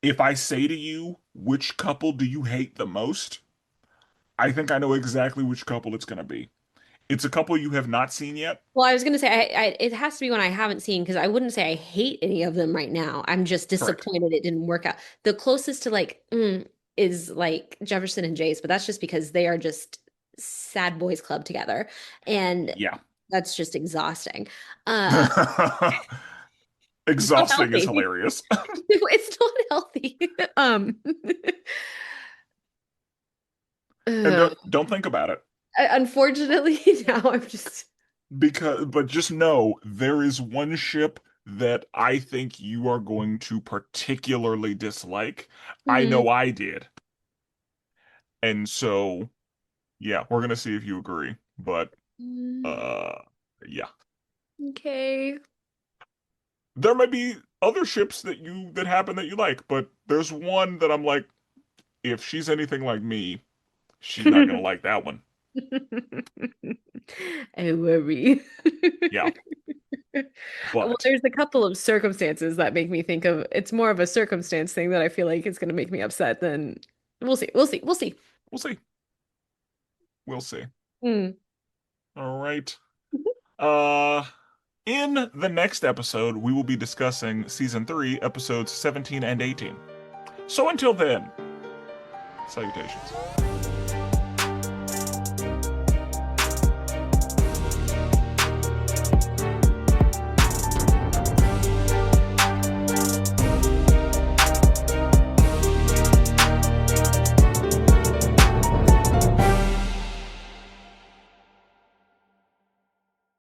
if I say to you, which couple do you hate the most? I think I know exactly which couple it's going to be. It's a couple you have not seen yet. Well, I was gonna say it has to be one I haven't seen because I wouldn't say I hate any of them right now. I'm just Correct. disappointed it didn't work out. The closest to like is like Jefferson and Jace, but that's just because they are just sad boys club together, and Yeah. that's just exhausting. Uh, it's not Exhausting is healthy. hilarious. It's not healthy. Um, And ugh. don't think about it Unfortunately, now I'm just. but just know there is one ship that I think you are going to particularly dislike. I Mhm. know I did. And so, yeah, we're gonna see if you agree. But Mm, uh yeah. okay. There might be other ships that happen that you like, but there's one that I'm like, if she's anything like me, she's not gonna like that one. I worry. Yeah. Well, But there's a couple of circumstances that make me think of it's more of a circumstance thing that I feel like is going to make me upset than we'll see. We'll see. We'll see. we'll see. We'll see. Mm. All right. Uh In the next episode, we will be discussing season 3, episodes 17 and 18. So until then, salutations.